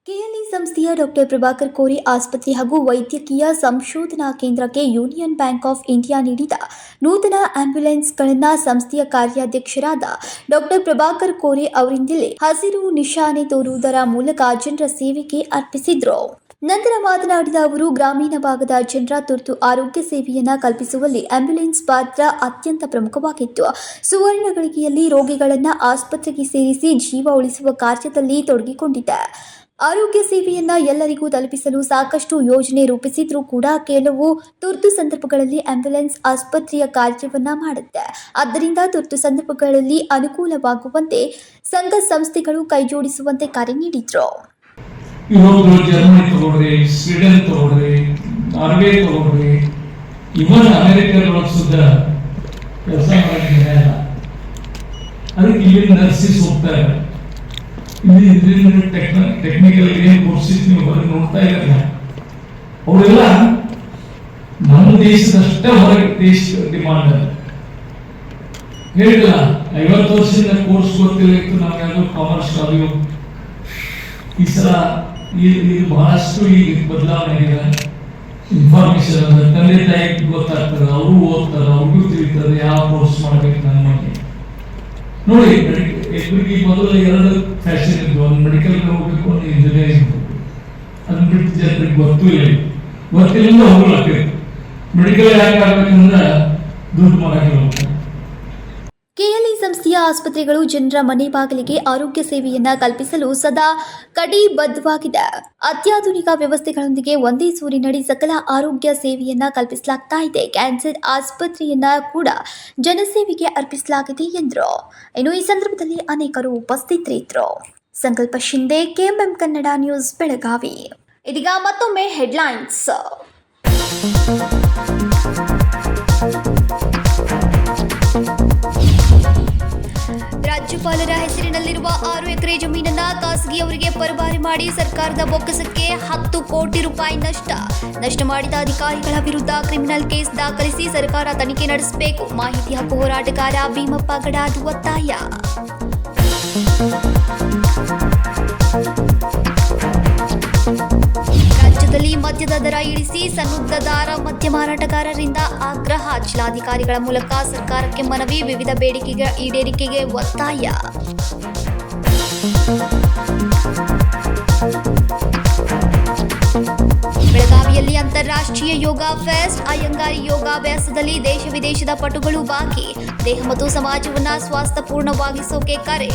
ಕೆಎಲ್ಇ ಸಂಸ್ಥೆಯ ಡಾಕ್ಟರ್ ಪ್ರಭಾಕರ್ ಕೋರೆ ಆಸ್ಪತ್ರೆ ಹಾಗೂ ವೈದ್ಯಕೀಯ ಸಂಶೋಧನಾ ಕೇಂದ್ರಕ್ಕೆ ಯೂನಿಯನ್ ಬ್ಯಾಂಕ್ ಆಫ್ ಇಂಡಿಯಾ ನೀಡಿದ ನೂತನ ಆಂಬ್ಯುಲೆನ್ಸ್ಗಳನ್ನು ಸಂಸ್ಥೆಯ ಕಾರ್ಯಾಧ್ಯಕ್ಷರಾದ ಡಾಕ್ಟರ್ ಪ್ರಭಾಕರ್ ಕೋರೆ ಅವರಿಂದಲೇ ಹಸಿರು ನಿಶಾನೆ ತೋರುವುದರ ಮೂಲಕ ಜನರ ಸೇವೆಗೆ ಅರ್ಪಿಸಿದರು. ನಂತರ ಮಾತನಾಡಿದ ಅವರು, ಗ್ರಾಮೀಣ ಭಾಗದ ಜನರ ತುರ್ತು ಆರೋಗ್ಯ ಸೇವೆಯನ್ನು ಕಲ್ಪಿಸುವಲ್ಲಿ ಆಂಬ್ಯುಲೆನ್ಸ್ ಪಾತ್ರ ಅತ್ಯಂತ ಪ್ರಮುಖವಾಗಿತ್ತು. ಸುವರ್ಣ ಗಳಿಗೆಯಲ್ಲಿ ರೋಗಿಗಳನ್ನು ಆಸ್ಪತ್ರೆಗೆ ಸೇರಿಸಿ ಜೀವ ಉಳಿಸುವ ಕಾರ್ಯದಲ್ಲಿ ತೊಡಗಿಕೊಂಡಿದೆ. ಆರೋಗ್ಯ ಸೇವೆಯನ್ನ ಎಲ್ಲರಿಗೂ ತಲುಪಿಸಲು ಸಾಕಷ್ಟು ಯೋಜನೆ ರೂಪಿಸಿದ್ರೂ ಕೂಡ ಕೆಲವು ತುರ್ತು ಸಂದರ್ಭಗಳಲ್ಲಿ ಆಂಬ್ಯುಲೆನ್ಸ್ ಆಸ್ಪತ್ರೆಯ ಕಾರ್ಯವನ್ನ ಮಾಡುತ್ತೆ. ಆದ್ದರಿಂದ ತುರ್ತು ಸಂದರ್ಭಗಳಲ್ಲಿ ಅನುಕೂಲವಾಗುವಂತೆ ಸಂಘ ಸಂಸ್ಥೆಗಳು ಕೈಜೋಡಿಸುವಂತೆ ಕರೆ ನೀಡಿದ್ರು. ಜರ್ಮನಿ ತಗೊಳ್ರಿ, ಸ್ವೀಡನ್ ತಗೊಳ್ರಿ, ನಾರ್ವೆ ತಗೊಳ್ರಿ, ಇವನ್ ಅಮೆರಿಕದೊಳಗೆ ಸುದ್ದ ಕೆಲಸ ಮಾಡಿದ್ದಾರೆ. ಅದಕ್ಕೆ ಇಲ್ಲಿ ನರ್ಸಿಸ್ ಹೋಗ್ತಾರೆ. ಟೆಕ್ನಿಕಲ್ ಏನ್ ಕೋರ್ಸ್ ನೀವು ಹೊರಗೆ ನೋಡ್ತಾ ಇರಲ್ಲ, ಅವರೆಲ್ಲ ನಮ್ಮ ದೇಶದಷ್ಟೇ ಹೊರಗೆ ದೇಶ ಡಿಮಾಂಡ್ ಅದ. ಹೇಳಿಲ್ಲ 50 ವರ್ಷದಿಂದ ಕೋರ್ಸ್ ಗೊತ್ತಿಲ್ಲ ಇತ್ತು, ನಾವು ಯಾವ್ದು ಕಾಮರ್ಸ್ ಕಾಲೇಜು. ಈ ಸಲ ಇದು ಬಹಳಷ್ಟು ಈಗ ಬದಲಾವಣೆ ಆಗಿದೆ. ಇನ್ಫಾರ್ಮೇಶನ್ ಅದ, ತಂದೆ ತಾಯಿಗೆ ಗೊತ್ತಾಗ್ತದೆ, ಅವರು ಓದ್ತಾರೆ, ಅವ್ರಿಗೂ ತಿಳಿತದೆ ಯಾವ ಕೋರ್ಸ್ ಮಾಡ್ಬೇಕು ನನ್ನ ಮಕ್ಕಳಿಗೆ. ನೋಡಿ, ಇಬ್ಬರಿಗೆ ಮೊದಲು 2 ಫ್ಯಾಷನ್ ಇದ್ವು, ಒಂದು ಮೆಡಿಕಲ್ ಹೋಗ್ಬೇಕು, ಒಂದು ಇಂಜಿನಿಯರಿಂಗ್ ಹೋಗ್ಬೇಕು. ಅದನ್ನ ಬಿಟ್ಟು ಜನರಿಗೆ ಗೊತ್ತಿಲ್ಲ ಹೋಗ್ಲಾಗ್ತದೆ. ಮೆಡಿಕಲ್ ಯಾಕೆ ಆಗ್ಬೇಕಂದ್ರೆ ದುಡ್ಡು ಮಾಡಕ್ಕೆ ಹೋಗ್ತಾರೆ. ಕೆಎಲ್ಇ ಸಂಸ್ಥೆಯ ಆಸ್ಪತ್ರೆಗಳು ಜನರ ಮನೆ ಬಾಗಿಲಿಗೆ ಆರೋಗ್ಯ ಸೇವೆಯನ್ನ ಕಲ್ಪಿಸಲು ಸದಾ ಕಟಿಬದ್ಧವಾಗಿದೆ. ಅತ್ಯಾಧುನಿಕ ವ್ಯವಸ್ಥೆಗಳೊಂದಿಗೆ ಒಂದೇ ಸೂರಿನಡಿ ಸಕಲ ಆರೋಗ್ಯ ಸೇವೆಯನ್ನ ಕಲ್ಪಿಸಲಾಗ್ತಾ ಇದೆ. ಕ್ಯಾನ್ಸರ್ ಆಸ್ಪತ್ರೆಯನ್ನ ಕೂಡ ಜನಸೇವೆಗೆ ಅರ್ಪಿಸಲಾಗಿದೆ ಎಂದರು. ಇನ್ನು ಈ ಸಂದರ್ಭದಲ್ಲಿ ಅನೇಕರು ಉಪಸ್ಥಿತರಿದ್ದರು. ಸಂಕಲ್ಪ ಶಿಂದೆ, ಕೆಎಂಎಂ ಕನ್ನಡ ನ್ಯೂಸ್, ಬೆಳಗಾವಿ. ಇದೀಗ ಮತ್ತೊಮ್ಮೆ ಹೆಡ್ಲೈನ್ಸ್. ರಾಜ್ಯಪಾಲರ ಹೆಸರಿನಲ್ಲಿರುವ 6 ಎಕರೆ ಜಮೀನನ್ನ ಖಾಸಗಿಯವರಿಗೆ ಪರಭಾರೆ ಮಾಡಿ ಸರ್ಕಾರದ ಬೊಕ್ಕಸಕ್ಕೆ 10 ಕೋಟಿ ರೂಪಾಯಿ ನಷ್ಟ ಮಾಡಿದ ಅಧಿಕಾರಿಗಳ ವಿರುದ್ಧ ಕ್ರಿಮಿನಲ್ ಕೇಸ್ ದಾಖಲಿಸಿ ಸರ್ಕಾರ ತನಿಖೆ ನಡೆಸಬೇಕು. ಮಾಹಿತಿ ಹಕ್ಕು ಹೋರಾಟಗಾರ ಭೀಮಪ್ಪ ಗಡಾದು ಒತ್ತಾಯ. ರಾಜ್ಯದಲ್ಲಿ ಮದ್ಯದ ದರ ಇಳಿಸಿ ಸನ್ನದ್ಧದಾರ ಮದ್ಯ ಮಾರಾಟಗಾರರಿಂದ ಆಗ್ರಹ. ಜಿಲ್ಲಾಧಿಕಾರಿಗಳ ಮೂಲಕ ಸರ್ಕಾರಕ್ಕೆ ಮನವಿ. ವಿವಿಧ ಬೇಡಿಕೆಗಳ ಈಡೇರಿಕೆಗೆ ಒತ್ತಾಯ. ಬೆಳಗಾವಿಯಲ್ಲಿ ಅಂತಾರಾಷ್ಟ್ರೀಯ ಯೋಗ ಫೆಸ್ಟ್. ಅಯ್ಯಂಗಾರಿ ಯೋಗಾಭ್ಯಾಸದಲ್ಲಿ ದೇಶ ವಿದೇಶದ ಪಟುಗಳು ಭಾಗಿ. ದೇಹ ಮತ್ತು ಸಮಾಜವನ್ನ ಸ್ವಾಸ್ಥ್ಯಪೂರ್ಣವಾಗಿಸೋಕೆ ಕರೆ.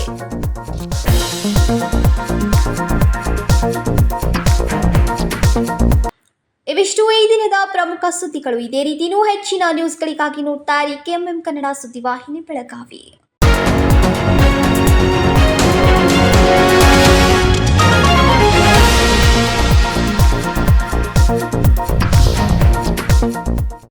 ಇವಿಷ್ಟು ಈ ದಿನದ ಪ್ರಮುಖ ಸುದ್ದಿಗಳು. ಇದೇ ರೀತಿ ಹೆಚ್ಚಿನ ನ್ಯೂಸ್ಗಳಿಗಾಗಿ ನೋಡ್ತಾ ಇರಿ ಕೆಎಂಎಂ ಕನ್ನಡ ಸುದ್ದಿವಾಹಿನಿ, ಬೆಳಗಾವಿ.